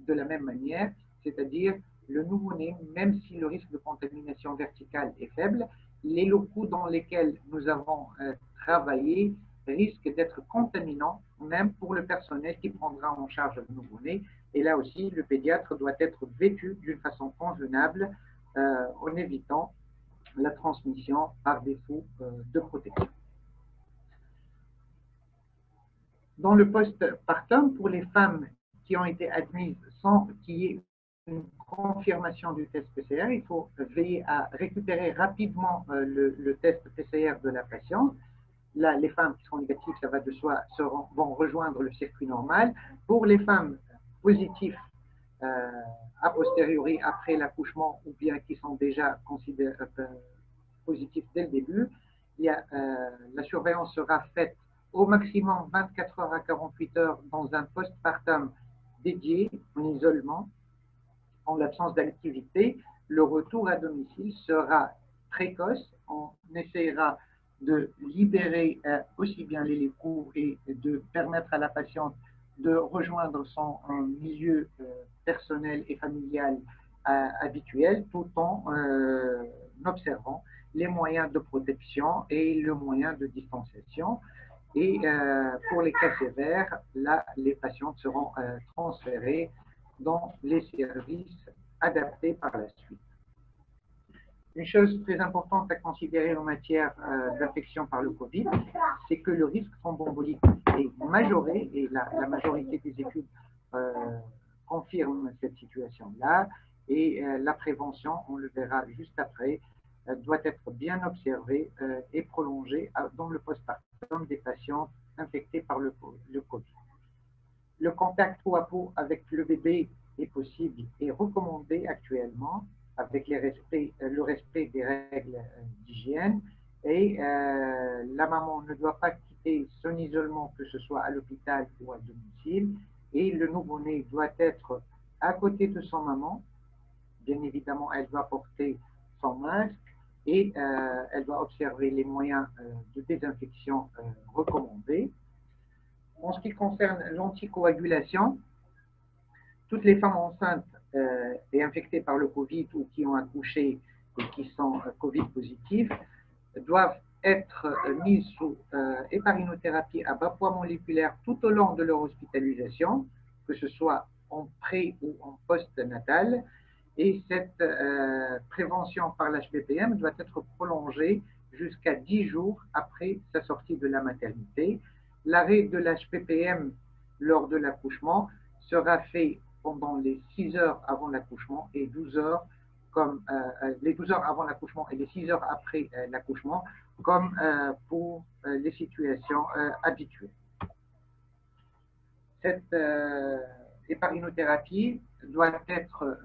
de la même manière, c'est-à-dire le nouveau-né, même si le risque de contamination verticale est faible, les locaux dans lesquels nous avons travaillé risquent d'être contaminants, même pour le personnel qui prendra en charge le nouveau-né. Et là aussi, le pédiatre doit être vêtu d'une façon convenable en évitant la transmission par défaut de protection. Dans le post-partum, pour les femmes qui ont été admises sans qu'il y ait une confirmation du test PCR, il faut veiller à récupérer rapidement le test PCR de la patiente. Là, les femmes qui seront négatives, ça va de soi, vont rejoindre le circuit normal. Pour les femmes positives, a posteriori, après l'accouchement, ou bien qui sont déjà considérées positives dès le début, la surveillance sera faite au maximum 24 heures à 48 heures dans un postpartum dédié, en isolement, en l'absence d'activité. Le retour à domicile sera précoce. On essaiera de libérer aussi bien les locaux et de permettre à la patiente de rejoindre son milieu personnel et familial habituel, tout en observant les moyens de protection et le moyen de distanciation. Et pour les cas sévères, là, les patients seront transférés dans les services adaptés par la suite. Une chose très importante à considérer en matière d'infection par le Covid, c'est que le risque thromboembolique est majoré, et la majorité des études confirment cette situation-là. Et la prévention, on le verra juste après, doit être bien observée et prolongée dans le postpartum des patients infectés par le Covid. Le contact peau à peau avec le bébé est possible et recommandé actuellement avec le respect des règles d'hygiène. Et la maman ne doit pas quitter son isolement, que ce soit à l'hôpital ou à domicile. Et le nouveau-né doit être à côté de son maman. Bien évidemment, elle doit porter son masque et elle doit observer les moyens de désinfection recommandés. En ce qui concerne l'anticoagulation, toutes les femmes enceintes et infectées par le Covid ou qui ont accouché et qui sont Covid positifs doivent être mises sous héparinothérapie à bas poids moléculaire tout au long de leur hospitalisation, que ce soit en pré ou en post-natal. Et cette prévention par l'HPPM doit être prolongée jusqu'à 10 jours après sa sortie de la maternité. L'arrêt de l'HPPM lors de l'accouchement sera fait pendant les 6 heures avant l'accouchement et 12 heures comme les 12 heures avant l'accouchement et les 6 heures après l'accouchement, comme pour les situations habituelles. Cette héparinothérapie doit être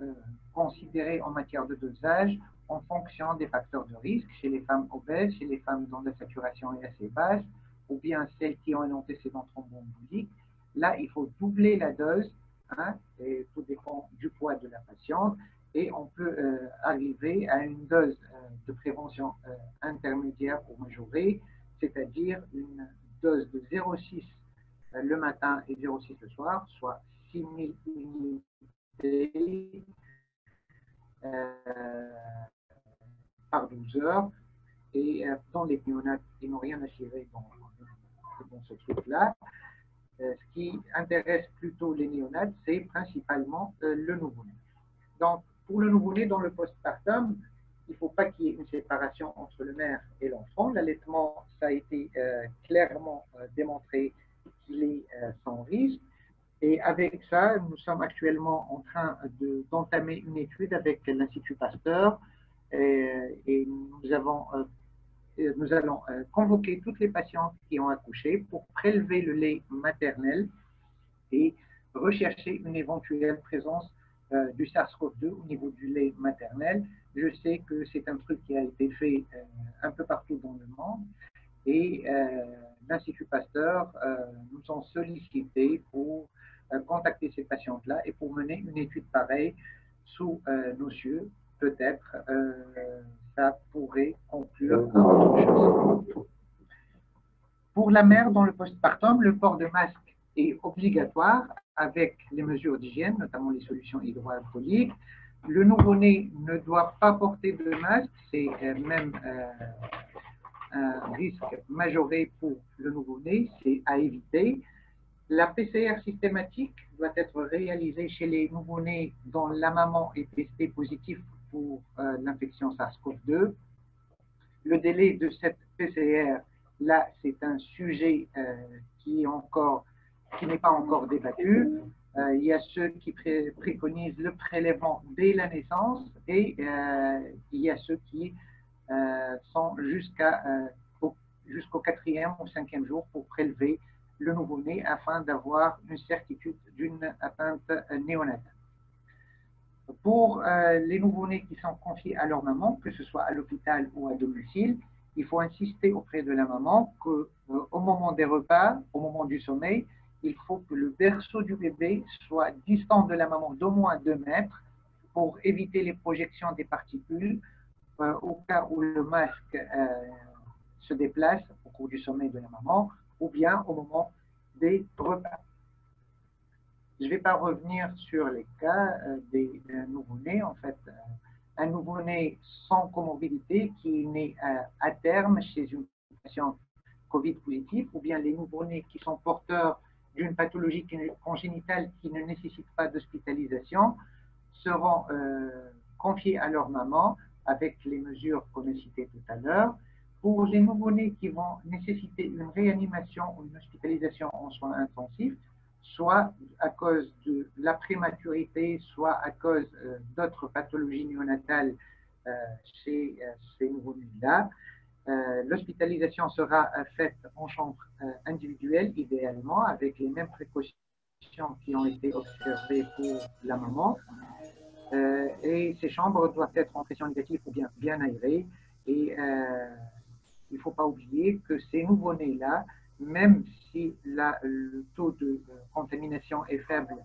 considérée en matière de dosage en fonction des facteurs de risque chez les femmes obèses, chez les femmes dont la saturation est assez basse, ou bien celles qui ont un antécédent thromboembolique. Là, il faut doubler la dose, hein, et tout dépend du poids de la patiente, et on peut arriver à une dose de prévention intermédiaire ou majorée, c'est-à-dire une dose de 0,6 le matin et 0,6 le soir, soit 6000 unités par 12 heures. Et dans les néonates, ils n'ont rien à cirer dans ce truc-là. Ce qui intéresse plutôt les néonates, c'est principalement le nouveau-né. Donc, pour le nouveau-né, dans le postpartum, il ne faut pas qu'il y ait une séparation entre le mère et l'enfant. L'allaitement, ça a été clairement démontré qu'il est sans risque. Et avec ça, nous sommes actuellement en train d'entamer une étude avec l'Institut Pasteur et nous allons convoquer toutes les patientes qui ont accouché pour prélever le lait maternel et rechercher une éventuelle présence du SARS-CoV-2 au niveau du lait maternel. Je sais que c'est un truc qui a été fait un peu partout dans le monde et l'Institut Pasteur nous ont sollicité pour contacter ces patientes-là et pour mener une étude pareille sous nos cieux. Peut-être ça pourrait conclure à autre chose. Pour la mère dans le postpartum, le port de masque est obligatoire avec les mesures d'hygiène, notamment les solutions hydroalcooliques. Le nouveau-né ne doit pas porter de masque, c'est même un risque majoré pour le nouveau-né, c'est à éviter. La PCR systématique doit être réalisée chez les nouveau-nés dont la maman est testée positive pour l'infection SARS-CoV-2. Le délai de cette PCR, là, c'est un sujet qui n'est pas encore débattu. Il y a ceux qui préconisent le prélèvement dès la naissance et il y a ceux qui sont jusqu'au 4e ou 5e jour pour prélever le nouveau-né afin d'avoir une certitude d'une atteinte néonatale. Pour les nouveau-nés qui sont confiés à leur maman, que ce soit à l'hôpital ou à domicile, il faut insister auprès de la maman qu'au moment des repas, au moment du sommeil, il faut que le berceau du bébé soit distant de la maman d'au moins 2 mètres pour éviter les projections des particules au cas où le masque se déplace au cours du sommeil de la maman ou bien au moment des repas. Je ne vais pas revenir sur les cas des nouveau-nés. En fait, un nouveau-né sans comorbidité qui est né à terme chez une patiente Covid positive ou bien les nouveau-nés qui sont porteurs d'une pathologie congénitale qui ne nécessite pas d'hospitalisation seront confiés à leur maman avec les mesures qu'on a citées tout à l'heure. Pour les nouveau-nés qui vont nécessiter une réanimation ou une hospitalisation en soins intensifs, soit à cause de la prématurité, soit à cause d'autres pathologies néonatales chez ces nouveau-nés-là. L'hospitalisation sera faite en chambre individuelle, idéalement, avec les mêmes précautions qui ont été observées pour la maman. Et ces chambres doivent être en pression négative ou bien aérées. Et il ne faut pas oublier que ces nouveau-nés-là, même si le taux de contamination est faible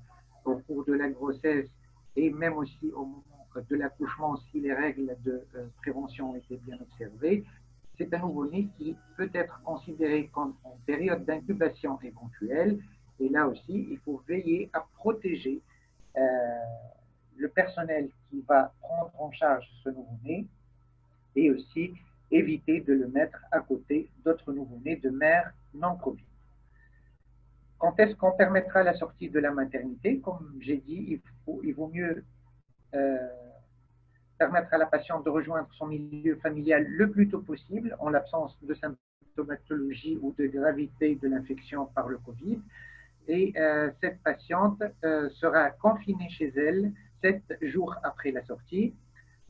au cours de la grossesse et même aussi au moment de l'accouchement, si les règles de prévention ont été bien observées, c'est un nouveau-né qui peut être considéré comme en période d'incubation éventuelle. Et là aussi, il faut veiller à protéger le personnel qui va prendre en charge ce nouveau-né et aussi éviter de le mettre à côté d'autres nouveau-nés de mères non Covid. Quand est-ce qu'on permettra la sortie de la maternité? Comme j'ai dit, il vaut mieux permettre à la patiente de rejoindre son milieu familial le plus tôt possible en l'absence de symptomatologie ou de gravité de l'infection par le Covid. Et cette patiente sera confinée chez elle 7 jours après la sortie.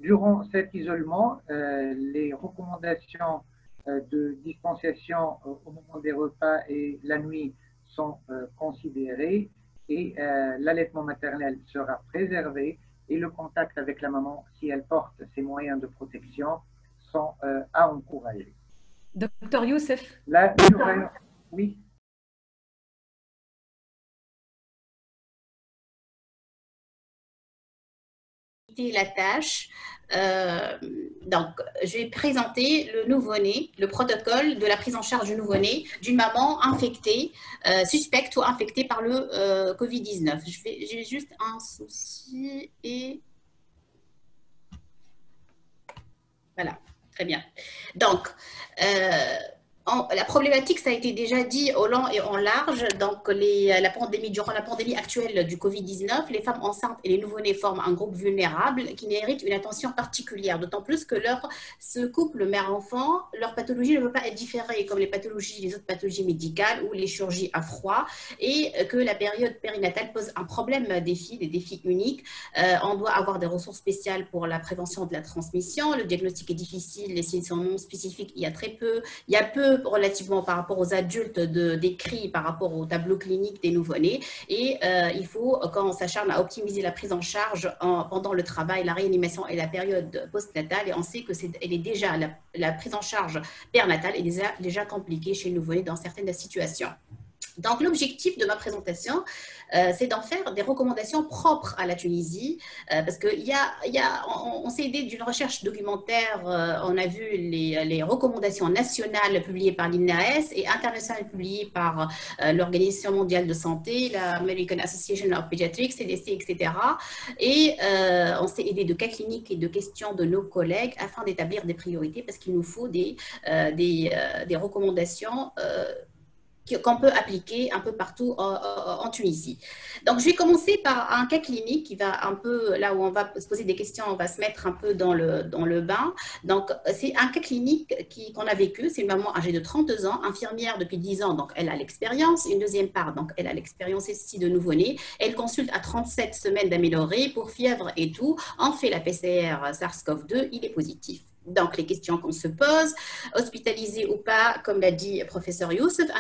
Durant cet isolement, les recommandations de distanciation au moment des repas et la nuit sont considérées et l'allaitement maternel sera préservé et le contact avec la maman, si elle porte ses moyens de protection, sont à encourager. Docteur Youssef. Là, oui. La tâche. Donc, je vais présenter le nouveau-né, le protocole de la prise en charge du nouveau-né d'une maman infectée, suspecte ou infectée par le Covid-19. J'ai juste un souci et voilà, très bien. Donc, la problématique, ça a été déjà dit au long et en large. Donc, durant la pandémie actuelle du Covid-19, les femmes enceintes et les nouveau-nés forment un groupe vulnérable qui mérite une attention particulière, d'autant plus que ce couple mère-enfant, leur pathologie ne peut pas être différée comme les autres pathologies médicales ou les chirurgies à froid, et que la période périnatale pose un problème des défis uniques. On doit avoir des ressources spéciales pour la prévention de la transmission. Le diagnostic est difficile, les signes sont non spécifiques, il y a peu relativement par rapport aux adultes décrits par rapport au tableau clinique des nouveau-nés, et il faut qu'on s'acharne à optimiser la prise en charge pendant le travail, la réanimation et la période postnatale, et on sait que la prise en charge périnatale est déjà compliquée chez le nouveau-né dans certaines situations. Donc, l'objectif de ma présentation, c'est d'en faire des recommandations propres à la Tunisie, parce qu'on s'est aidé d'une recherche documentaire, on a vu les recommandations nationales publiées par l'INAS et internationales publiées par l'Organisation mondiale de santé, l'American Association of Pediatrics, CDC, etc. Et on s'est aidé de cas cliniques et de questions de nos collègues afin d'établir des priorités, parce qu'il nous faut des recommandations qu'on peut appliquer un peu partout en Tunisie. Donc, je vais commencer par un cas clinique qui va un peu, là où on va se poser des questions, on va se mettre un peu dans le bain. Donc, c'est un cas clinique qu'on a vécu. C'est une maman âgée de 32 ans, infirmière depuis 10 ans, donc elle a l'expérience. Une deuxième part, donc elle a l'expérience ici de nouveau-né. Elle consulte à 37 semaines d'améliorée pour fièvre et tout. On fait la PCR SARS-CoV-2, il est positif. Donc, les questions qu'on se pose, hospitalisé ou pas, comme l'a dit professeur Youssef,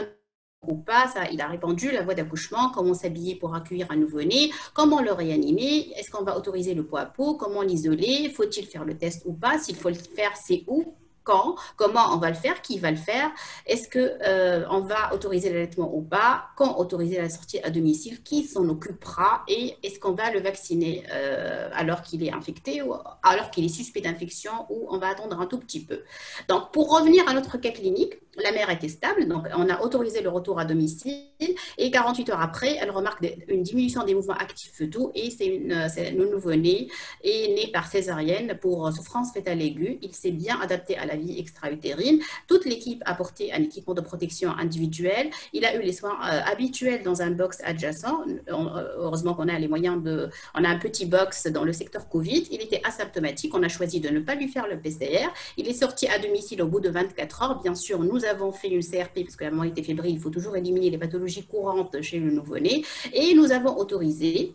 ou pas, ça, il a répondu, la voie d'accouchement, comment s'habiller pour accueillir un nouveau-né, comment le réanimer, est-ce qu'on va autoriser le pot à pot, comment l'isoler, faut-il faire le test ou pas, s'il faut le faire, c'est où, quand, comment on va le faire, qui va le faire, est-ce qu'on va autoriser l'allaitement ou pas, quand autoriser la sortie à domicile, qui s'en occupera et est-ce qu'on va le vacciner alors qu'il est infecté ou alors qu'il est suspect d'infection ou on va attendre un tout petit peu. Donc, pour revenir à notre cas clinique, la mère était stable, donc on a autorisé le retour à domicile et 48 heures après, elle remarque une diminution des mouvements actifs fœtaux et c'est le nouveau-né est né par césarienne pour souffrance fœtale aiguë. Il s'est bien adapté à la vie extra-utérine. Toute l'équipe a porté un équipement de protection individuelle. Il a eu les soins habituels dans un box adjacent. Heureusement qu'on a les moyens de... On a un petit box dans le secteur Covid. Il était asymptomatique. On a choisi de ne pas lui faire le PCR. Il est sorti à domicile au bout de 24 heures. Bien sûr, nous avons fait une CRP parce que la maman était fébrile. Il faut toujours éliminer les pathologies courantes chez le nouveau-né. Et nous avons autorisé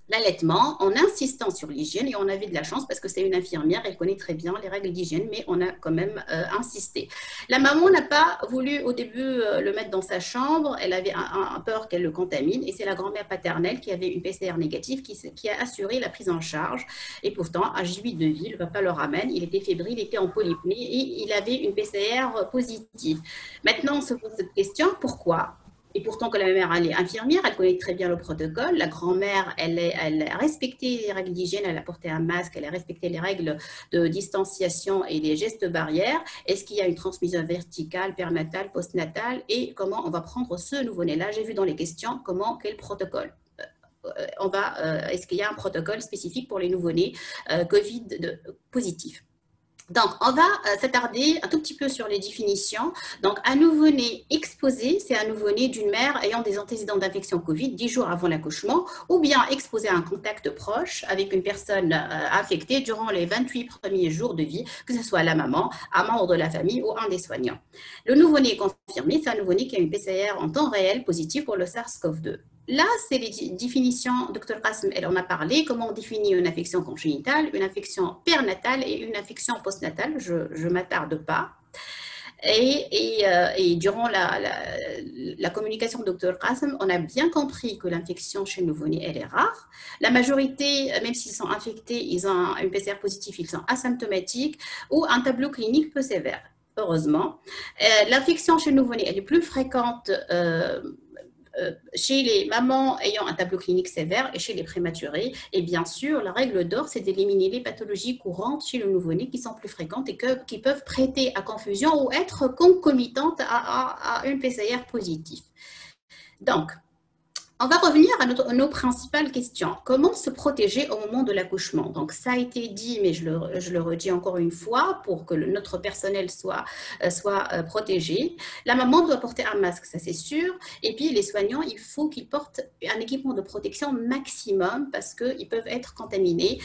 l'allaitement en insistant sur l'hygiène, et on avait de la chance parce que c'est une infirmière, elle connaît très bien les règles d'hygiène, mais on a quand même insisté. La maman n'a pas voulu au début le mettre dans sa chambre, elle avait un peur qu'elle le contamine, et c'est la grand-mère paternelle qui avait une PCR négative qui a assuré la prise en charge. Et pourtant, à J8 de vie, le papa le ramène, il était fébrile, il était en polypnée et il avait une PCR positive. Maintenant, on se pose cette question, pourquoi ? Et pourtant que la mère, elle est infirmière, elle connaît très bien le protocole. La grand-mère, elle a respecté les règles d'hygiène, elle a porté un masque, elle a respecté les règles de distanciation et les gestes barrières. Est-ce qu'il y a une transmission verticale, pernatale, postnatale, et comment on va prendre ce nouveau-né-là? J'ai vu dans les questions quel protocole. Est-ce qu'il y a un protocole spécifique pour les nouveau-nés Covid positifs? Donc, on va s'attarder un tout petit peu sur les définitions. Donc, un nouveau-né exposé, c'est un nouveau-né d'une mère ayant des antécédents d'infection Covid 10 jours avant l'accouchement, ou bien exposé à un contact proche avec une personne infectée durant les 28 premiers jours de vie, que ce soit la maman, un membre de la famille ou un des soignants. Le nouveau-né confirmé, c'est un nouveau-né qui a une PCR en temps réel positive pour le SARS-CoV-2. Là, c'est les définitions, Dr Qassem, elle en a parlé, comment on définit une infection congénitale, une infection pernatale et une infection postnatale, je ne m'attarde pas. Et durant la communication de Dr Qassem, on a bien compris que l'infection chez le nouveau-né, elle est rare. La majorité, même s'ils sont infectés, ils ont une PCR positive, ils sont asymptomatiques ou un tableau clinique peu sévère, heureusement. L'infection chez le nouveau-né, elle est plus fréquente chez les mamans ayant un tableau clinique sévère et chez les prématurés. Et bien sûr, la règle d'or, c'est d'éliminer les pathologies courantes chez le nouveau-né qui sont plus fréquentes et qui peuvent prêter à confusion ou être concomitantes à une PCR positive. Donc, on va revenir à nos principales questions. Comment se protéger au moment de l'accouchement? Donc, ça a été dit, mais je le redis encore une fois, pour que notre personnel soit protégé. La maman doit porter un masque, ça c'est sûr. Et puis, les soignants, il faut qu'ils portent un équipement de protection maximum parce qu'ils peuvent être contaminés.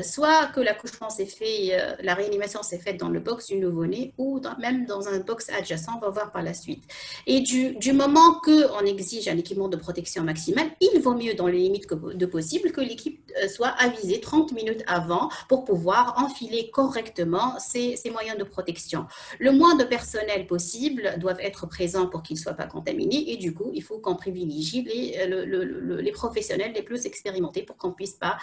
Soit que l'accouchement s'est fait, la réanimation s'est faite dans le box du nouveau-né ou même dans un box adjacent, on va voir par la suite. Et du moment qu'on exige un équipement de protection maximum, il vaut mieux dans les limites de possible que l'équipe soit avisée 30 minutes avant pour pouvoir enfiler correctement ces moyens de protection. Le moins de personnel possible doivent être présents pour qu'ils ne soient pas contaminés et du coup, il faut qu'on privilégie les professionnels les plus expérimentés pour qu'on ne puisse pas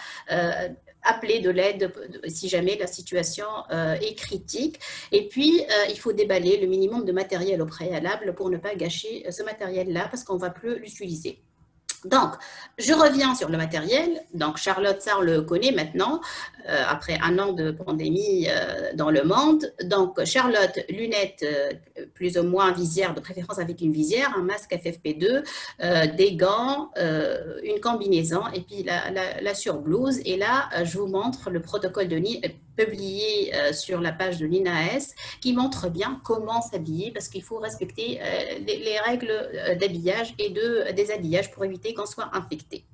appeler de l'aide si jamais la situation est critique. Et puis, il faut déballer le minimum de matériel au préalable pour ne pas gâcher ce matériel-là parce qu'on ne va plus l'utiliser. Donc, je reviens sur le matériel. Donc, Charlotte Sarr le connaît maintenant, après un an de pandémie dans le monde. Donc, Charlotte, lunettes plus ou moins visière, de préférence avec une visière, un masque FFP2, des gants, une combinaison et puis la surblouse. Et là, je vous montre le protocole de publié sur la page de l'INAS qui montre bien comment s'habiller parce qu'il faut respecter les règles d'habillage et des habillages pour éviter qu'on soit infecté.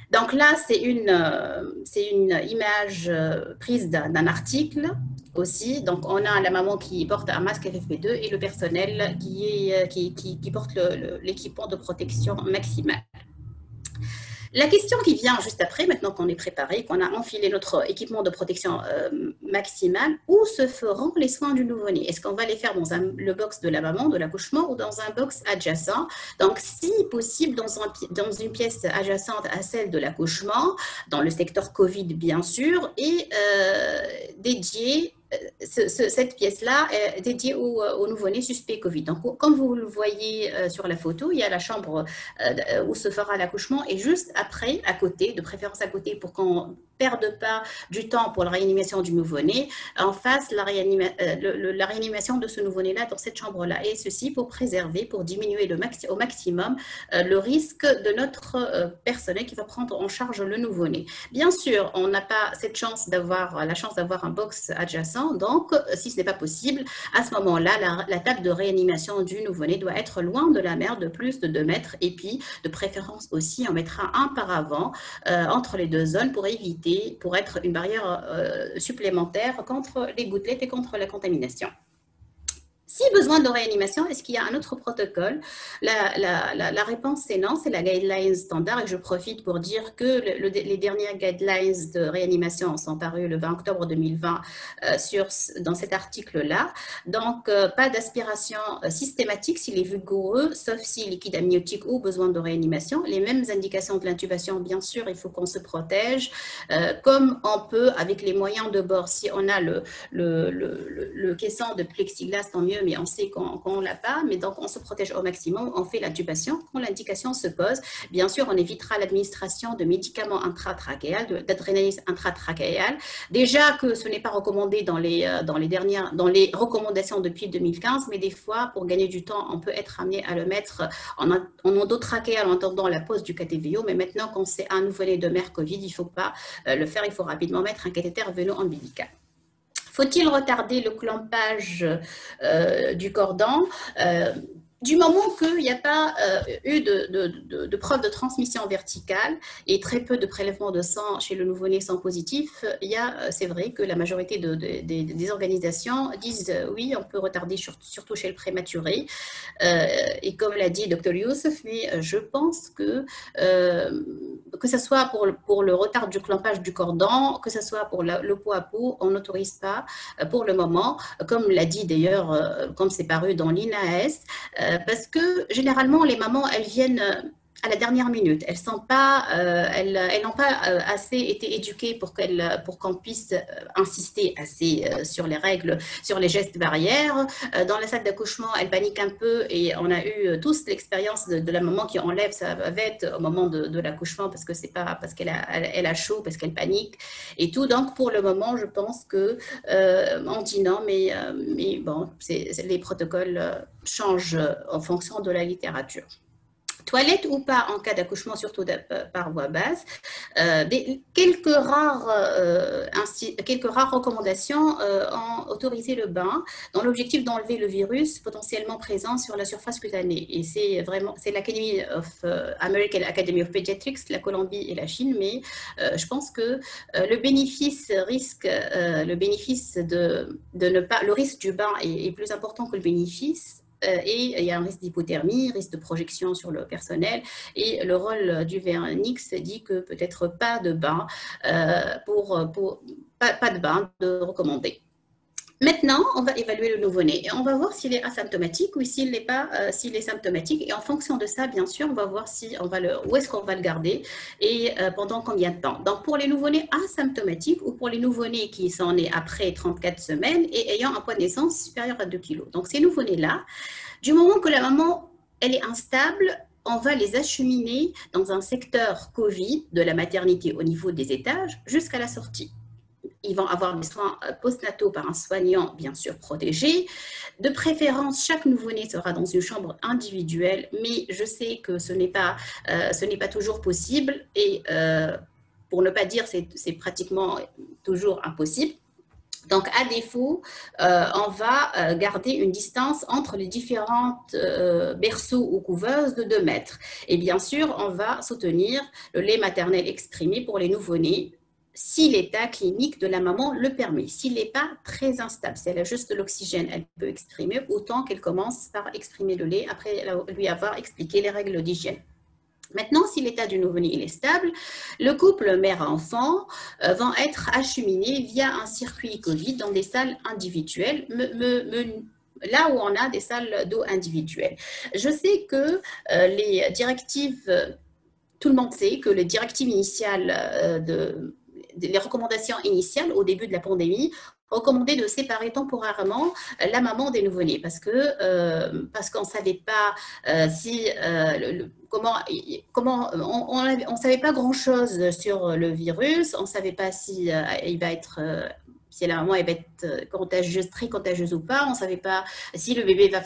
Donc là, c'est une image prise d'un article aussi. Donc on a la maman qui porte un masque FFP2 et le personnel qui porte l'équipement de protection maximale. La question qui vient juste après, maintenant qu'on est préparé, qu'on a enfilé notre équipement de protection maximale, où se feront les soins du nouveau-né? Est-ce qu'on va les faire dans le box de la maman, de l'accouchement, ou dans un box adjacent? Donc, si possible, dans une pièce adjacente à celle de l'accouchement, dans le secteur Covid, bien sûr, et dédiée. Cette pièce-là est dédiée au nouveau-né suspect Covid. Donc, comme vous le voyez sur la photo, il y a la chambre où se fera l'accouchement et juste après, à côté, de préférence à côté pour qu'on perde pas du temps pour la réanimation du nouveau-né, en fasse la réanimation de ce nouveau-né-là dans cette chambre-là. Et ceci pour préserver, pour diminuer au maximum le risque de notre personnel qui va prendre en charge le nouveau-né. Bien sûr, on n'a pas la chance d'avoir un box adjacent, donc si ce n'est pas possible, à ce moment-là, la table de réanimation du nouveau-né doit être loin de la mère de plus de 2 mètres, et puis de préférence aussi, on mettra un paravent entre les 2 zones pour être une barrière supplémentaire contre les gouttelettes et contre la contamination. Si besoin de réanimation, est-ce qu'il y a un autre protocole? La réponse c'est non, c'est la guideline standard, et je profite pour dire que les dernières guidelines de réanimation sont parues le 20 octobre 2020 dans cet article-là. Donc, pas d'aspiration systématique s'il est vigoureux, sauf si liquide amniotique ou besoin de réanimation. Les mêmes indications de l'intubation, bien sûr, il faut qu'on se protège, comme on peut avec les moyens de bord. Si on a le caisson de plexiglas, tant mieux, mais on sait qu'on ne l'a pas, mais donc on se protège au maximum, on fait l'intubation. Quand l'indication se pose, bien sûr, on évitera l'administration de médicaments intratrachéales, d'adrénaline intratrachéale. Déjà que ce n'est pas recommandé dans les recommandations depuis 2015, mais des fois, pour gagner du temps, on peut être amené à le mettre en endotrachéal en attendant la pose du cathétério, mais maintenant, quand c'est un nouveau-né de mère Covid, il ne faut pas le faire, il faut rapidement mettre un cathéter veno-ombilical. Faut-il retarder le clampage du cordon? Du moment qu'il n'y a pas eu de preuve de transmission verticale et très peu de prélèvements de sang chez le nouveau-né sang positif, c'est vrai que la majorité des organisations disent oui, on peut retarder surtout chez le prématuré. Et comme l'a dit Dr Youssef, mais je pense que ce soit pour le retard du clampage du cordon, que ce soit pour le pot à pot, on n'autorise pas pour le moment, comme l'a dit d'ailleurs, comme c'est paru dans l'INAS, parce que généralement, les mamans, elles viennent à la dernière minute. Elles n'ont pas assez été éduquées pour qu'on puisse insister assez sur les règles, sur les gestes barrières. Dans la salle d'accouchement, elles paniquent un peu et on a eu tous l'expérience de la maman qui enlève sa bavette au moment de l'accouchement parce que c'est pas parce qu'elle a chaud, parce qu'elle panique et tout. Donc pour le moment, je pense que on dit non, mais bon, les protocoles changent en fonction de la littérature. Toilette ou pas en cas d'accouchement, surtout par voie basse. Quelques rares recommandations ont autorisé le bain dans l'objectif d'enlever le virus potentiellement présent sur la surface cutanée. Et c'est American Academy of Pediatrics, la Colombie et la Chine, mais je pense que le risque du bain est plus important que le bénéfice. Et il y a un risque d'hypothermie, risque de projection sur le personnel, et le rôle du vernix dit que peut-être pas de bain pas de bain de recommander. Maintenant, on va évaluer le nouveau-né et on va voir s'il est asymptomatique ou s'il n'est pas, s'il est symptomatique. Et en fonction de ça, bien sûr, on va voir où est-ce qu'on va le garder et pendant combien de temps. Donc, pour les nouveau-nés asymptomatiques ou pour les nouveau-nés qui sont nés après 34 semaines et ayant un poids de naissance supérieur à 2 kg. Donc, ces nouveau-nés-là, du moment que la maman, elle est instable, on va les acheminer dans un secteur Covid de la maternité au niveau des étages jusqu'à la sortie. Ils vont avoir des soins postnataux par un soignant, bien sûr, protégé. De préférence, chaque nouveau-né sera dans une chambre individuelle, mais je sais que ce n'est pas toujours possible et pour ne pas dire c'est pratiquement toujours impossible. Donc, à défaut, on va garder une distance entre les différentes berceaux ou couveuses de 2 mètres. Et bien sûr, on va soutenir le lait maternel exprimé pour les nouveau-nés, si l'état clinique de la maman le permet. S'il n'est pas très instable, si elle a juste de l'oxygène, elle peut exprimer autant qu'elle commence par exprimer le lait après lui avoir expliqué les règles d'hygiène. Maintenant, si l'état du nouveau-né est stable, le couple mère-enfant vont être acheminés via un circuit Covid dans des salles individuelles, là où on a des salles d'eau individuelles. Je sais que les directives, tout le monde sait que les directives initiales les recommandations initiales au début de la pandémie recommandé de séparer temporairement la maman des nouveau-nés parce qu'on ne savait pas si on savait pas grand-chose sur le virus, on ne savait pas si il va être si la maman elle va être contagieuse, très contagieuse ou pas, on ne savait pas si le bébé va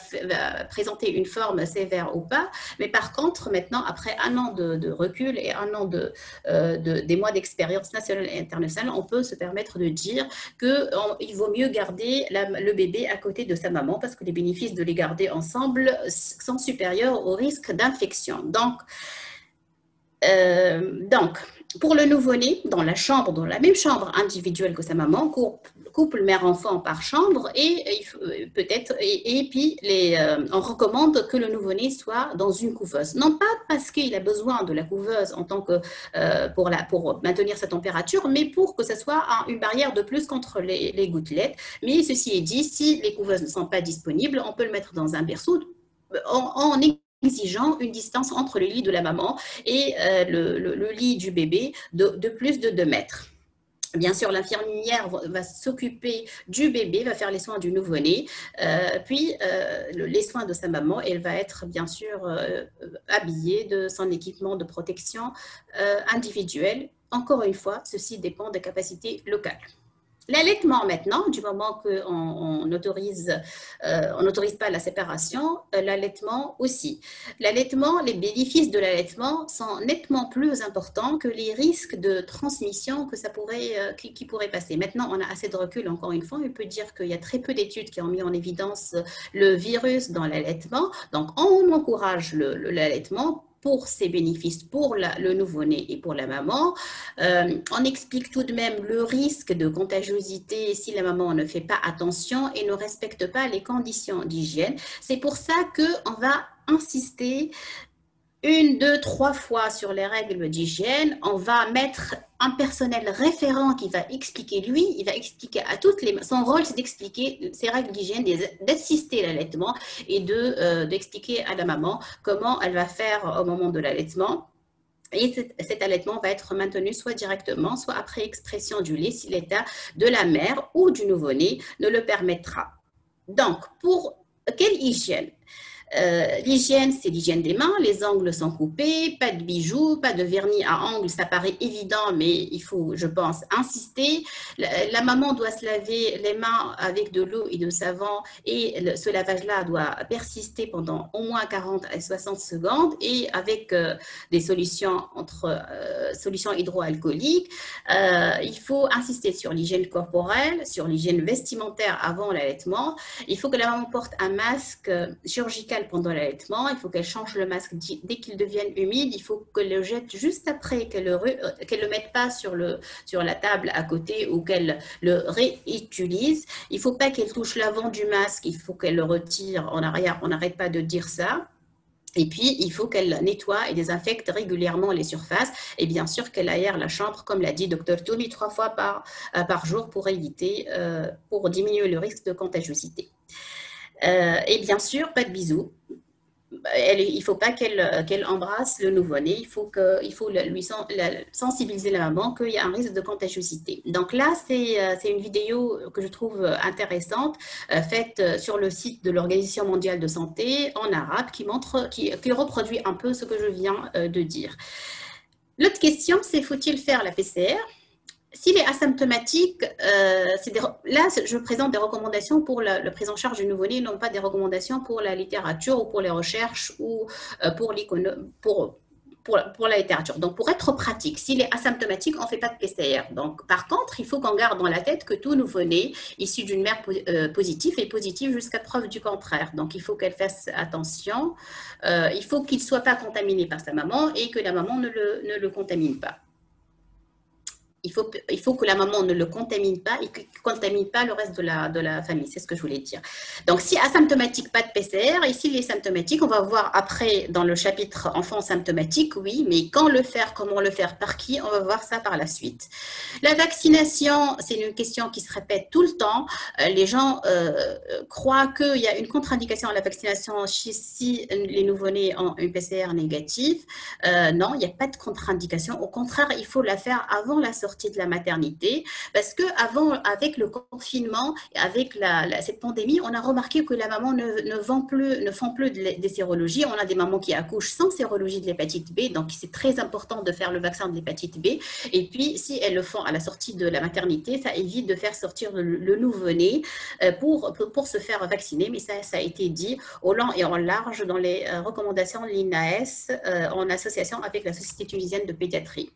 présenter une forme sévère ou pas. Mais par contre, maintenant, après un an de recul et un an des mois d'expérience nationale et internationale, on peut se permettre de dire qu'il vaut mieux garder le bébé à côté de sa maman parce que les bénéfices de les garder ensemble sont supérieurs au risque d'infection. Donc, pour le nouveau-né, dans la même chambre individuelle que sa maman, couple mère-enfant par chambre, et puis on recommande que le nouveau-né soit dans une couveuse. Non pas parce qu'il a besoin de la couveuse en tant que pour maintenir sa température, mais pour que ce soit une barrière de plus contre les gouttelettes. Mais ceci est dit, si les couveuses ne sont pas disponibles, on peut le mettre dans un berceau en exigeant une distance entre le lit de la maman et le lit du bébé de plus de 2 mètres. Bien sûr, l'infirmière va s'occuper du bébé, va faire les soins du nouveau-né, puis les soins de sa maman. Elle va être bien sûr habillée de son équipement de protection individuelle. Encore une fois, ceci dépend des capacités locales. L'allaitement maintenant, du moment qu'on n'autorise pas la séparation, l'allaitement aussi. L'allaitement, les bénéfices de l'allaitement sont nettement plus importants que les risques de transmission que qui pourraient passer. Maintenant, on a assez de recul, encore une fois, on peut dire qu'il y a très peu d'études qui ont mis en évidence le virus dans l'allaitement. Donc, on encourage l'allaitement pour ses bénéfices pour le nouveau-né et pour la maman. On explique tout de même le risque de contagiosité si la maman ne fait pas attention et ne respecte pas les conditions d'hygiène. C'est pour ça qu'on va insister 1, 2, 3 fois sur les règles d'hygiène. On va mettre un personnel référent qui va expliquer, il va expliquer à son rôle, c'est d'expliquer ces règles d'hygiène, d'assister l'allaitement et d'expliquer à la maman comment elle va faire au moment de l'allaitement. Et cet allaitement va être maintenu soit directement, soit après expression du lait si l'état de la mère ou du nouveau-né ne le permettra. Donc, pour quelle hygiène ? L'hygiène, c'est l'hygiène des mains, les ongles sont coupés, pas de bijoux, pas de vernis à ongles, ça paraît évident, mais il faut, je pense, insister. La maman doit se laver les mains avec de l'eau et de savon et ce lavage-là doit persister pendant au moins 40 à 60 secondes et avec des solutions solutions hydroalcooliques. Il faut insister sur l'hygiène corporelle, sur l'hygiène vestimentaire avant l'allaitement. Il faut que la maman porte un masque chirurgical pendant l'allaitement, il faut qu'elle change le masque dès qu'il devienne humide, il faut qu'elle le jette juste après, qu'elle le mette pas sur la table à côté ou qu'elle le réutilise. Il ne faut pas qu'elle touche l'avant du masque, il faut qu'elle le retire en arrière, on n'arrête pas de dire ça. Et puis, il faut qu'elle nettoie et désinfecte régulièrement les surfaces et bien sûr qu'elle aère la chambre, comme l'a dit Dr Toumi, 3 fois par jour pour diminuer le risque de contagiosité. Et bien sûr, pas de bisous. Il ne faut pas qu'elle embrasse le nouveau-né. Il faut sensibiliser la maman qu'il y a un risque de contagiosité. Donc là, c'est une vidéo que je trouve intéressante, faite sur le site de l'Organisation mondiale de santé en arabe, qui reproduit un peu ce que je viens de dire. L'autre question, c'est faut-il faire la PCR ? S'il est asymptomatique, là, je présente des recommandations pour la prise en charge du nouveau-né, non pas des recommandations pour la littérature ou pour les recherches ou pour la littérature. Donc, pour être pratique, s'il est asymptomatique, on ne fait pas de PCR. Donc, par contre, il faut qu'on garde dans la tête que tout nouveau-né issu d'une mère positive est positif jusqu'à preuve du contraire. Donc, il faut qu'elle fasse attention. Il faut qu'il ne soit pas contaminé par sa maman et que la maman ne le contamine pas. Il faut que la maman ne le contamine pas et qu'il ne contamine pas le reste de la famille. C'est ce que je voulais dire. Donc, si asymptomatique, pas de PCR. Et s'il est symptomatique, on va voir après dans le chapitre enfant symptomatique, oui, mais quand le faire, comment le faire, par qui, on va voir ça par la suite. La vaccination, c'est une question qui se répète tout le temps. Les gens croient qu'il y a une contre-indication à la vaccination si les nouveau-nés ont une PCR négative. Non, il n'y a pas de contre-indication. Au contraire, il faut la faire avant la sortie sortie de la maternité, parce que avant, avec le confinement, avec cette pandémie, on a remarqué que la maman ne font plus des sérologies. On a des mamans qui accouchent sans sérologie de l'hépatite B, donc c'est très important de faire le vaccin de l'hépatite B. Et puis, si elles le font à la sortie de la maternité, ça évite de faire sortir le nouveau-né pour se faire vacciner. Mais ça a été dit au long et en large dans les recommandations de l'INAS en association avec la Société tunisienne de pédiatrie.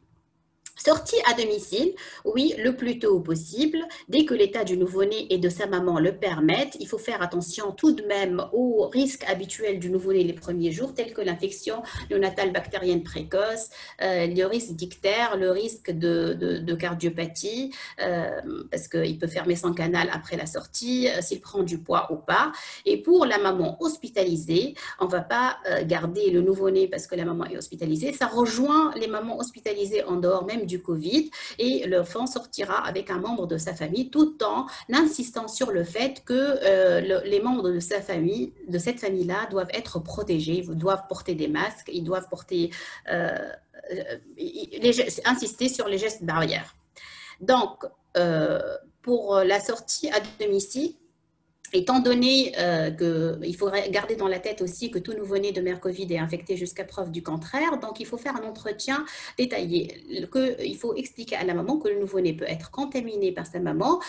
Sortie à domicile, oui, le plus tôt possible, dès que l'état du nouveau-né et de sa maman le permettent. Il faut faire attention tout de même aux risques habituels du nouveau-né les premiers jours, tels que l'infection néonatale bactérienne précoce, le risque d'ictère, le risque de cardiopathie, parce qu'il peut fermer son canal après la sortie, s'il prend du poids ou pas. Et pour la maman hospitalisée, on ne va pas garder le nouveau-né parce que la maman est hospitalisée. Ça rejoint les mamans hospitalisées en dehors même du Covid, et l'enfant sortira avec un membre de sa famille, tout en insistant sur le fait que les membres de cette famille-là doivent être protégés, ils doivent porter des masques, ils doivent insister sur les gestes barrières. Donc, pour la sortie à domicile, étant donné qu'il faudrait garder dans la tête aussi que tout nouveau-né de mère Covid est infecté jusqu'à preuve du contraire, donc il faut faire un entretien détaillé. Il faut expliquer à la maman que le nouveau-né peut être contaminé par sa maman,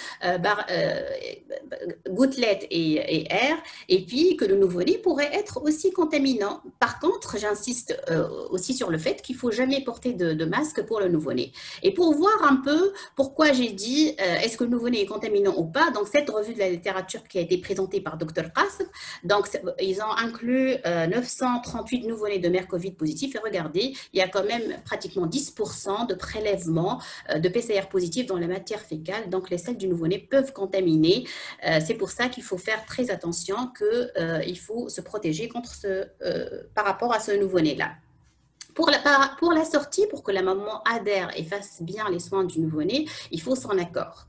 gouttelettes et air, et puis que le nouveau-né pourrait être aussi contaminant. Par contre, j'insiste aussi sur le fait qu'il ne faut jamais porter de masque pour le nouveau-né. Et pour voir un peu pourquoi j'ai dit est-ce que le nouveau-né est contaminant ou pas, donc cette revue de la littérature qui a été présentée par Dr Qassem, donc ils ont inclus 938 nouveau-nés de mère Covid positifs, et regardez, il y a quand même pratiquement 10% de prélèvements de PCR positifs dans la matière fécale, donc les selles du nouveau-né peuvent contaminer. C'est pour ça qu'il faut faire très attention, qu'il faut se protéger contre par rapport à ce nouveau-né-là. Pour la sortie, pour que la maman adhère et fasse bien les soins du nouveau-né, il faut son accord.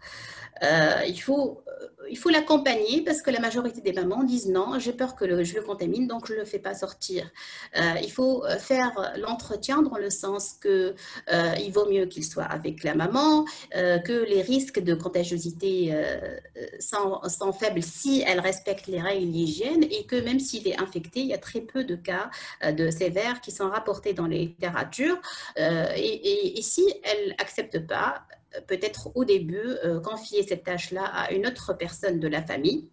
Il faut l'accompagner parce que la majorité des mamans disent non, j'ai peur que je le contamine, donc je ne le fais pas sortir. Il faut faire l'entretien dans le sens qu'il vaut mieux qu'il soit avec la maman, que les risques de contagiosité sont faibles si elle respecte les règles d'hygiène, et que même s'il est infecté, il y a très peu de cas de sévères qui sont rapportés dans les littératures. Et si elle n'accepte pas, peut-être au début, confier cette tâche-là à une autre personne de la famille,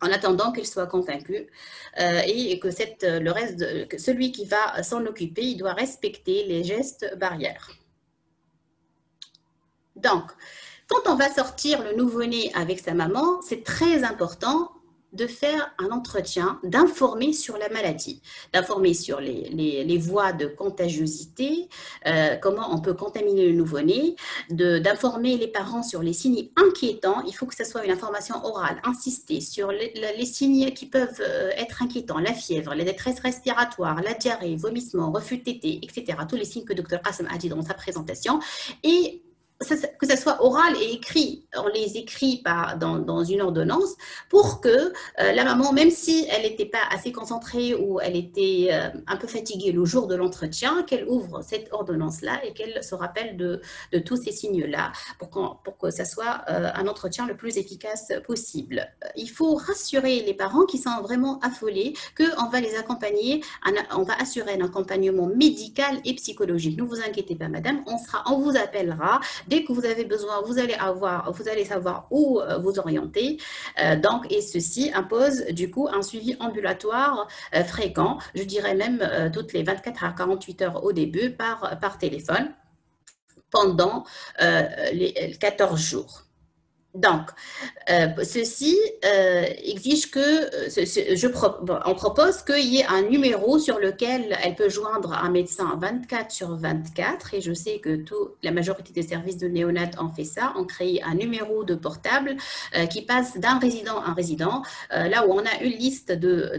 en attendant qu'elle soit convaincue, et que celui qui va s'en occuper, il doit respecter les gestes barrières. Donc, quand on va sortir le nouveau-né avec sa maman, c'est très important de faire un entretien, d'informer sur la maladie, d'informer sur les voies de contagiosité, comment on peut contaminer le nouveau-né, d'informer les parents sur les signes inquiétants. Il faut que ce soit une information orale, insister sur les signes qui peuvent être inquiétants, la fièvre, la détresse respiratoire, la diarrhée, vomissement, refus de tétée, etc. Tous les signes que Dr Qassem a dit dans sa présentation. Et que ce soit oral et écrit, on les écrit dans une ordonnance pour que la maman, même si elle n'était pas assez concentrée ou elle était un peu fatiguée le jour de l'entretien, qu'elle ouvre cette ordonnance-là et qu'elle se rappelle de tous ces signes-là pour que ça soit un entretien le plus efficace possible. Il faut rassurer les parents qui sont vraiment affolés qu'on va les accompagner, on va assurer un accompagnement médical et psychologique. Ne vous inquiétez pas, madame, on vous appellera. Dès que vous avez besoin, vous allez savoir où vous orienter. Et ceci impose du coup un suivi ambulatoire fréquent, je dirais même toutes les 24 à 48 heures au début par téléphone pendant les 14 jours. Donc, ceci exige on propose qu'il y ait un numéro sur lequel elle peut joindre un médecin 24/24, et je sais que la majorité des services de néonat ont fait ça, ont créé un numéro de portable qui passe d'un résident à un résident, là où on a une liste de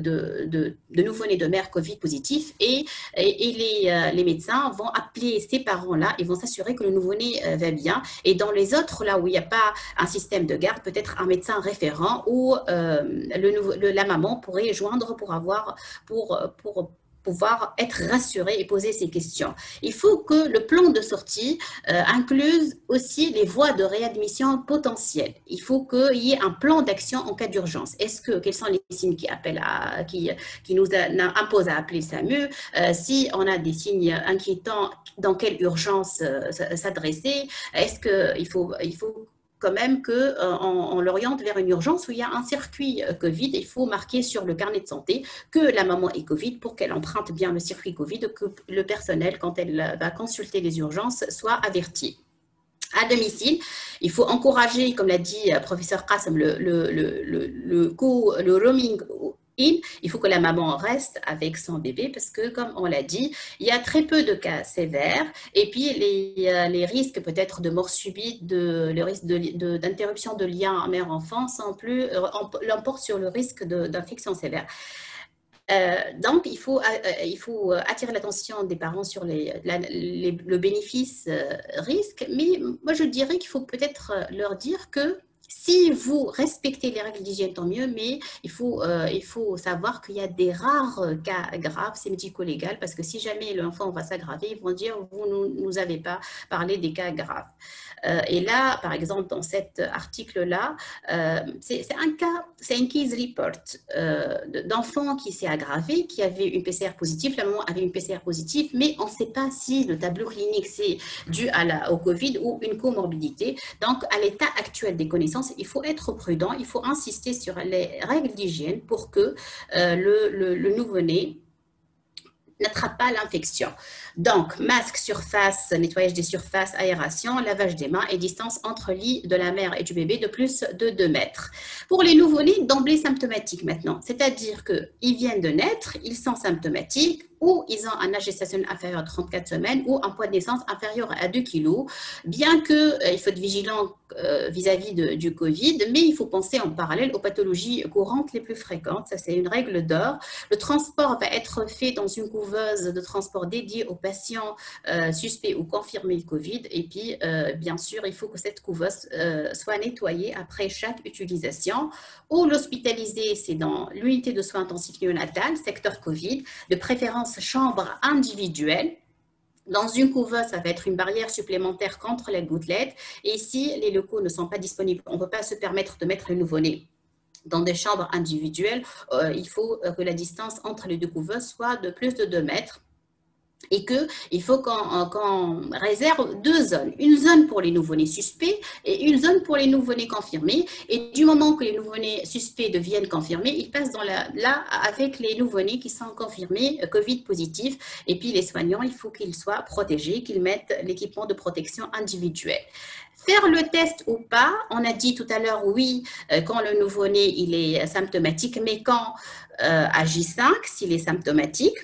nouveau-nés de mères Covid positifs, et les médecins vont appeler ces parents-là, ils vont s'assurer que le nouveau-né va bien, et dans les autres, là où il n'y a pas un système de garde, peut-être un médecin référent où la maman pourrait joindre pour pouvoir être rassuré et poser ces questions. Il faut que le plan de sortie incluse aussi les voies de réadmission potentielles. Il faut qu'il y ait un plan d'action en cas d'urgence. Quels sont les signes qui nous imposent à appeler le SAMU? Si on a des signes inquiétants, dans quelle urgence s'adresser? Est-ce qu'il faut quand même qu'on l'oriente vers une urgence où il y a un circuit Covid. Il faut marquer sur le carnet de santé que la maman est Covid pour qu'elle emprunte bien le circuit Covid, que le personnel, quand elle va consulter les urgences, soit averti. À domicile, il faut encourager, comme l'a dit professeur Qassem, le roaming il faut que la maman reste avec son bébé parce que, comme on l'a dit, il y a très peu de cas sévères et puis les risques peut-être de mort subite, le risque d'interruption de lien mère-enfant l'emportent sur le risque d'infection sévère. Donc, il faut attirer l'attention des parents sur le bénéfice-risque, mais moi je dirais qu'il faut peut-être leur dire que si vous respectez les règles d'hygiène, tant mieux, mais il faut savoir qu'il y a des rares cas graves, c'est médico-légal, parce que si jamais l'enfant va s'aggraver, ils vont dire « vous ne nous avez pas parlé des cas graves ». Et là, par exemple, dans cet article-là, c'est un case report d'enfant qui s'est aggravé, qui avait une PCR positive, la maman avait une PCR positive, mais on ne sait pas si le tableau clinique c'est dû au Covid ou une comorbidité. Donc, à l'état actuel des connaissances, il faut être prudent, il faut insister sur les règles d'hygiène pour que le nouveau-né n'attrape pas l'infection. Donc, masque, surface, nettoyage des surfaces, aération, lavage des mains et distance entre lit de la mère et du bébé de plus de 2 mètres. Pour les nouveau-nés, d'emblée symptomatiques maintenant, c'est-à-dire qu'ils viennent de naître, ils sont symptomatiques, ou ils ont un âge gestationnel inférieur à 34 semaines ou un poids de naissance inférieur à 2 kg, bien qu'il faut être vigilant vis-à-vis du Covid, mais il faut penser en parallèle aux pathologies courantes les plus fréquentes. Ça, c'est une règle d'or. Le transport va être fait dans une couveuse de transport dédiée aux patients suspects ou confirmés le Covid. Et puis, bien sûr, il faut que cette couveuse soit nettoyée après chaque utilisation. Ou l'hospitalisé, c'est dans l'unité de soins intensifs néonatales, secteur Covid, de préférence chambre individuelle. Dans une couveuse, ça va être une barrière supplémentaire contre les gouttelettes. Et si les locaux ne sont pas disponibles, on ne peut pas se permettre de mettre le nouveau-né dans des chambres individuelles. Il faut que la distance entre les 2 couveuses soit de plus de 2 mètres. Et qu'il faut qu'on réserve 2 zones. Une zone pour les nouveau-nés suspects et une zone pour les nouveau-nés confirmés. Et du moment que les nouveau-nés suspects deviennent confirmés, ils passent là avec les nouveau-nés qui sont confirmés Covid positifs. Et puis les soignants, il faut qu'ils soient protégés, qu'ils mettent l'équipement de protection individuelle. Faire le test ou pas, on a dit tout à l'heure, oui, quand le nouveau-né il est symptomatique, mais quand à J5, s'il est symptomatique,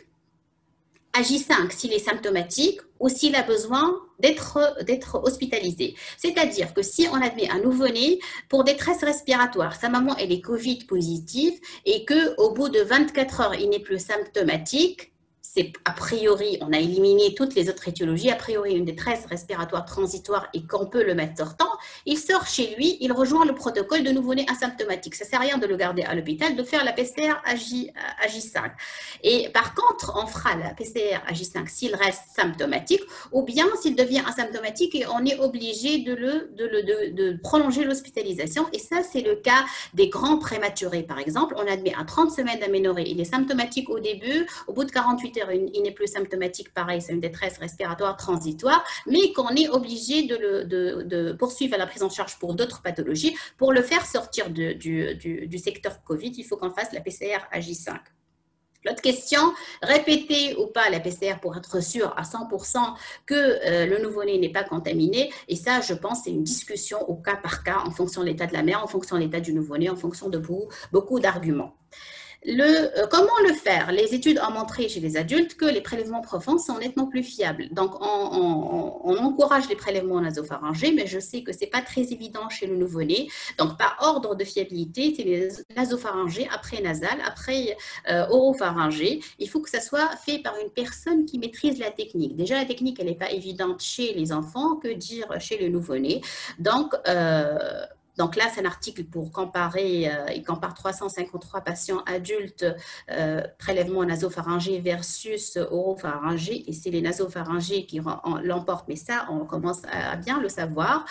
à J5 s'il est symptomatique ou s'il a besoin d'être hospitalisé. C'est-à-dire que si on admet un nouveau-né pour détresse respiratoire, sa maman elle est Covid positive et qu'au bout de 24 heures, il n'est plus symptomatique, c'est a priori, on a éliminé toutes les autres étiologies, a priori une détresse respiratoire transitoire et qu'on peut le mettre sortant, il sort chez lui, il rejoint le protocole de nouveau-né asymptomatique. Ça ne sert à rien de le garder à l'hôpital, de faire la PCR à J5. Et par contre, on fera la PCR à J5 s'il reste symptomatique ou bien s'il devient asymptomatique et on est obligé de prolonger l'hospitalisation. Et ça, c'est le cas des grands prématurés. Par exemple, on admet à 30 semaines d'aménorrhée, il est symptomatique au début, au bout de 48 heures, il n'est plus symptomatique, pareil, c'est une détresse respiratoire transitoire, mais qu'on est obligé de poursuivre la prise en charge pour d'autres pathologies. Pour le faire sortir du secteur Covid, il faut qu'on fasse la PCR à J5. L'autre question, répéter ou pas la PCR pour être sûr à 100% que le nouveau-né n'est pas contaminé. Et ça, je pense, c'est une discussion au cas par cas, en fonction de l'état de la mère, en fonction de l'état du nouveau-né, en fonction de beaucoup d'arguments. Comment le faire? Les études ont montré chez les adultes que les prélèvements profonds sont nettement plus fiables. Donc, on encourage les prélèvements nasopharyngés, mais je sais que ce n'est pas très évident chez le nouveau-né. Donc, par ordre de fiabilité, c'est les nasopharyngés, après nasal, après oropharyngé. Il faut que ça soit fait par une personne qui maîtrise la technique. Déjà, la technique, elle n'est pas évidente chez les enfants, que dire chez le nouveau-né. Donc, Donc là, c'est un article pour comparer, il compare 353 patients adultes, prélèvement nasopharyngé versus oropharyngé, et c'est les nasopharyngés qui l'emportent, mais ça, on commence à bien le savoir.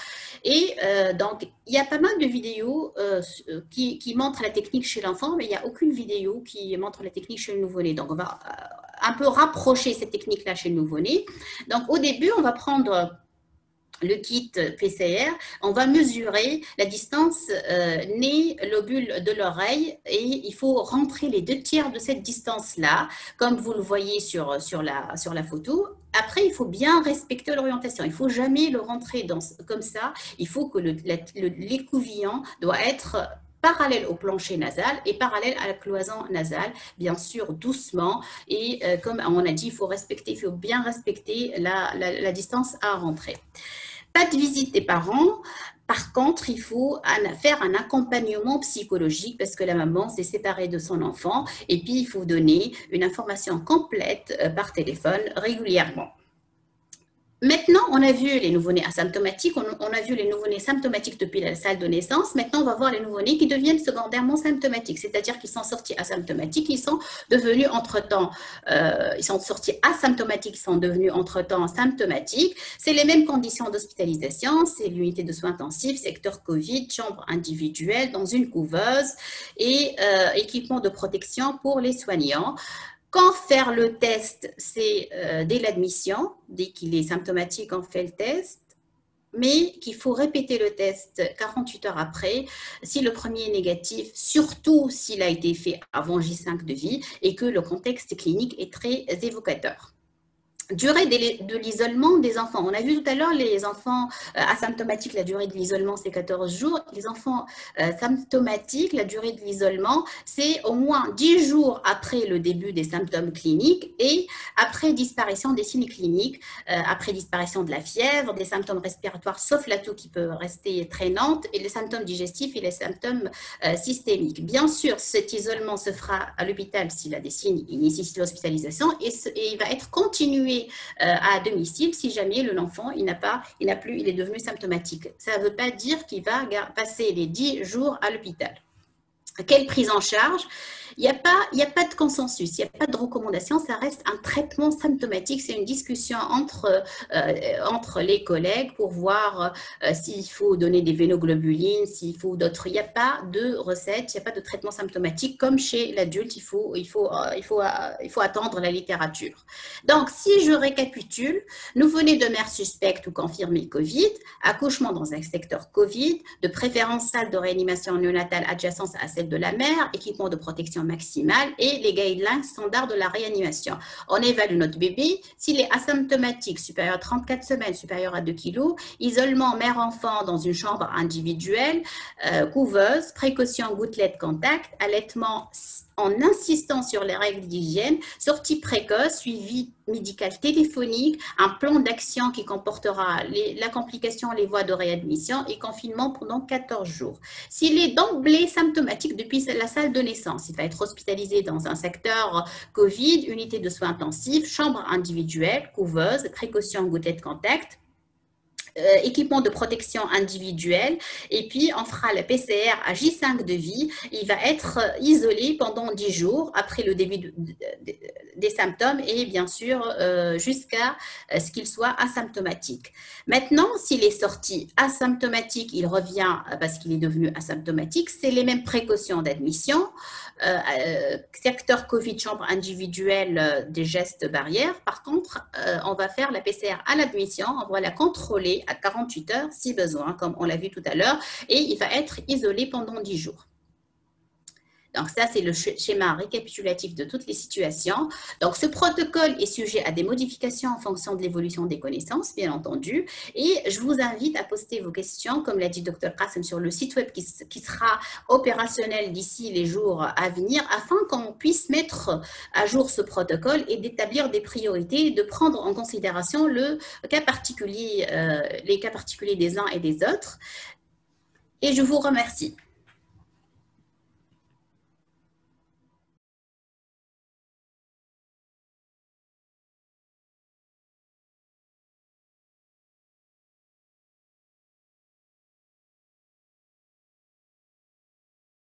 Et donc, il y a pas mal de vidéos qui montrent la technique chez l'enfant, mais il n'y a aucune vidéo qui montre la technique chez le nouveau-né. Donc, on va un peu rapprocher cette technique-là chez le nouveau-né. Donc, au début, on va prendre le kit PCR, on va mesurer la distance nez-lobule de l'oreille et il faut rentrer les 2/3 de cette distance-là, comme vous le voyez sur la photo. Après, il faut bien respecter l'orientation. Il ne faut jamais le rentrer comme ça. Il faut que l'écouvillon doit être parallèle au plancher nasal et parallèle à la cloison nasale, bien sûr doucement. Et comme on a dit, il faut bien respecter la distance à rentrer. Pas de visite des parents. Par contre, il faut faire un accompagnement psychologique parce que la maman s'est séparée de son enfant et puis il faut donner une information complète par téléphone régulièrement. Maintenant, on a vu les nouveau-nés asymptomatiques, on a vu les nouveau-nés symptomatiques depuis la salle de naissance. Maintenant, on va voir les nouveau-nés qui deviennent secondairement symptomatiques, c'est-à-dire qu'ils sont sortis asymptomatiques, ils sont devenus entre-temps, ils sont sortis asymptomatiques, ils sont devenus entre-temps symptomatiques. C'est les mêmes conditions d'hospitalisation, c'est l'unité de soins intensifs, secteur Covid, chambre individuelle dans une couveuse et équipement de protection pour les soignants. Quand faire le test, c'est dès l'admission, dès qu'il est symptomatique, on fait le test, mais qu'il faut répéter le test 48 heures après, si le premier est négatif, surtout s'il a été fait avant J5 de vie et que le contexte clinique est très évocateur. Durée de l'isolement des enfants. On a vu tout à l'heure les enfants asymptomatiques, la durée de l'isolement c'est 14 jours. Les enfants symptomatiques, la durée de l'isolement c'est au moins 10 jours après le début des symptômes cliniques et après disparition des signes cliniques, après disparition de la fièvre, des symptômes respiratoires sauf la toux qui peut rester traînante et les symptômes digestifs et les symptômes systémiques. Bien sûr, cet isolement se fera à l'hôpital s'il a des signes qui nécessitent l'hospitalisation et il va être continué à domicile si jamais l'enfant il est devenu symptomatique. Ça ne veut pas dire qu'il va passer les 10 jours à l'hôpital. Quelle prise en charge? Il n'y a pas de consensus, il n'y a pas de recommandation, ça reste un traitement symptomatique, c'est une discussion entre les collègues pour voir s'il faut donner des vénoglobulines, s'il faut d'autres. Il n'y a pas de recette, il n'y a pas de traitement symptomatique comme chez l'adulte, il faut attendre la littérature. Donc, si je récapitule, nouveau-né de mère suspecte ou confirmée Covid, accouchement dans un secteur Covid, de préférence salle de réanimation néonatale adjacente à celle de la mère, équipement de protection maximale et les guidelines standards de la réanimation. On évalue notre bébé. S'il est asymptomatique, supérieur à 34 semaines, supérieur à 2 kg, isolement mère-enfant dans une chambre individuelle, couveuse, précaution gouttelette contact, allaitement en insistant sur les règles d'hygiène, sortie précoce, suivi médical téléphonique, un plan d'action qui comportera la complication, les voies de réadmission et confinement pendant 14 jours. S'il est d'emblée symptomatique depuis la salle de naissance, il va être hospitalisé dans un secteur Covid, unité de soins intensifs, chambre individuelle, couveuse, précaution gouttelette contact, équipement de protection individuelle et puis on fera la PCR à J5 de vie. Il va être isolé pendant 10 jours après le début des symptômes et bien sûr jusqu'à ce qu'il soit asymptomatique. Maintenant, s'il est sorti asymptomatique, il revient parce qu'il est devenu asymptomatique, c'est les mêmes précautions d'admission. Secteur Covid, chambre individuelle, des gestes barrières. Par contre, on va faire la PCR à l'admission, on va la contrôler à 48 heures si besoin, comme on l'a vu tout à l'heure, et il va être isolé pendant 10 jours. Donc ça, c'est le schéma récapitulatif de toutes les situations. Donc ce protocole est sujet à des modifications en fonction de l'évolution des connaissances, bien entendu. Et je vous invite à poster vos questions, comme l'a dit Dr Qassem, sur le site web qui sera opérationnel d'ici les jours à venir, afin qu'on puisse mettre à jour ce protocole et d'établir des priorités, de prendre en considération les cas particuliers des uns et des autres. Et je vous remercie.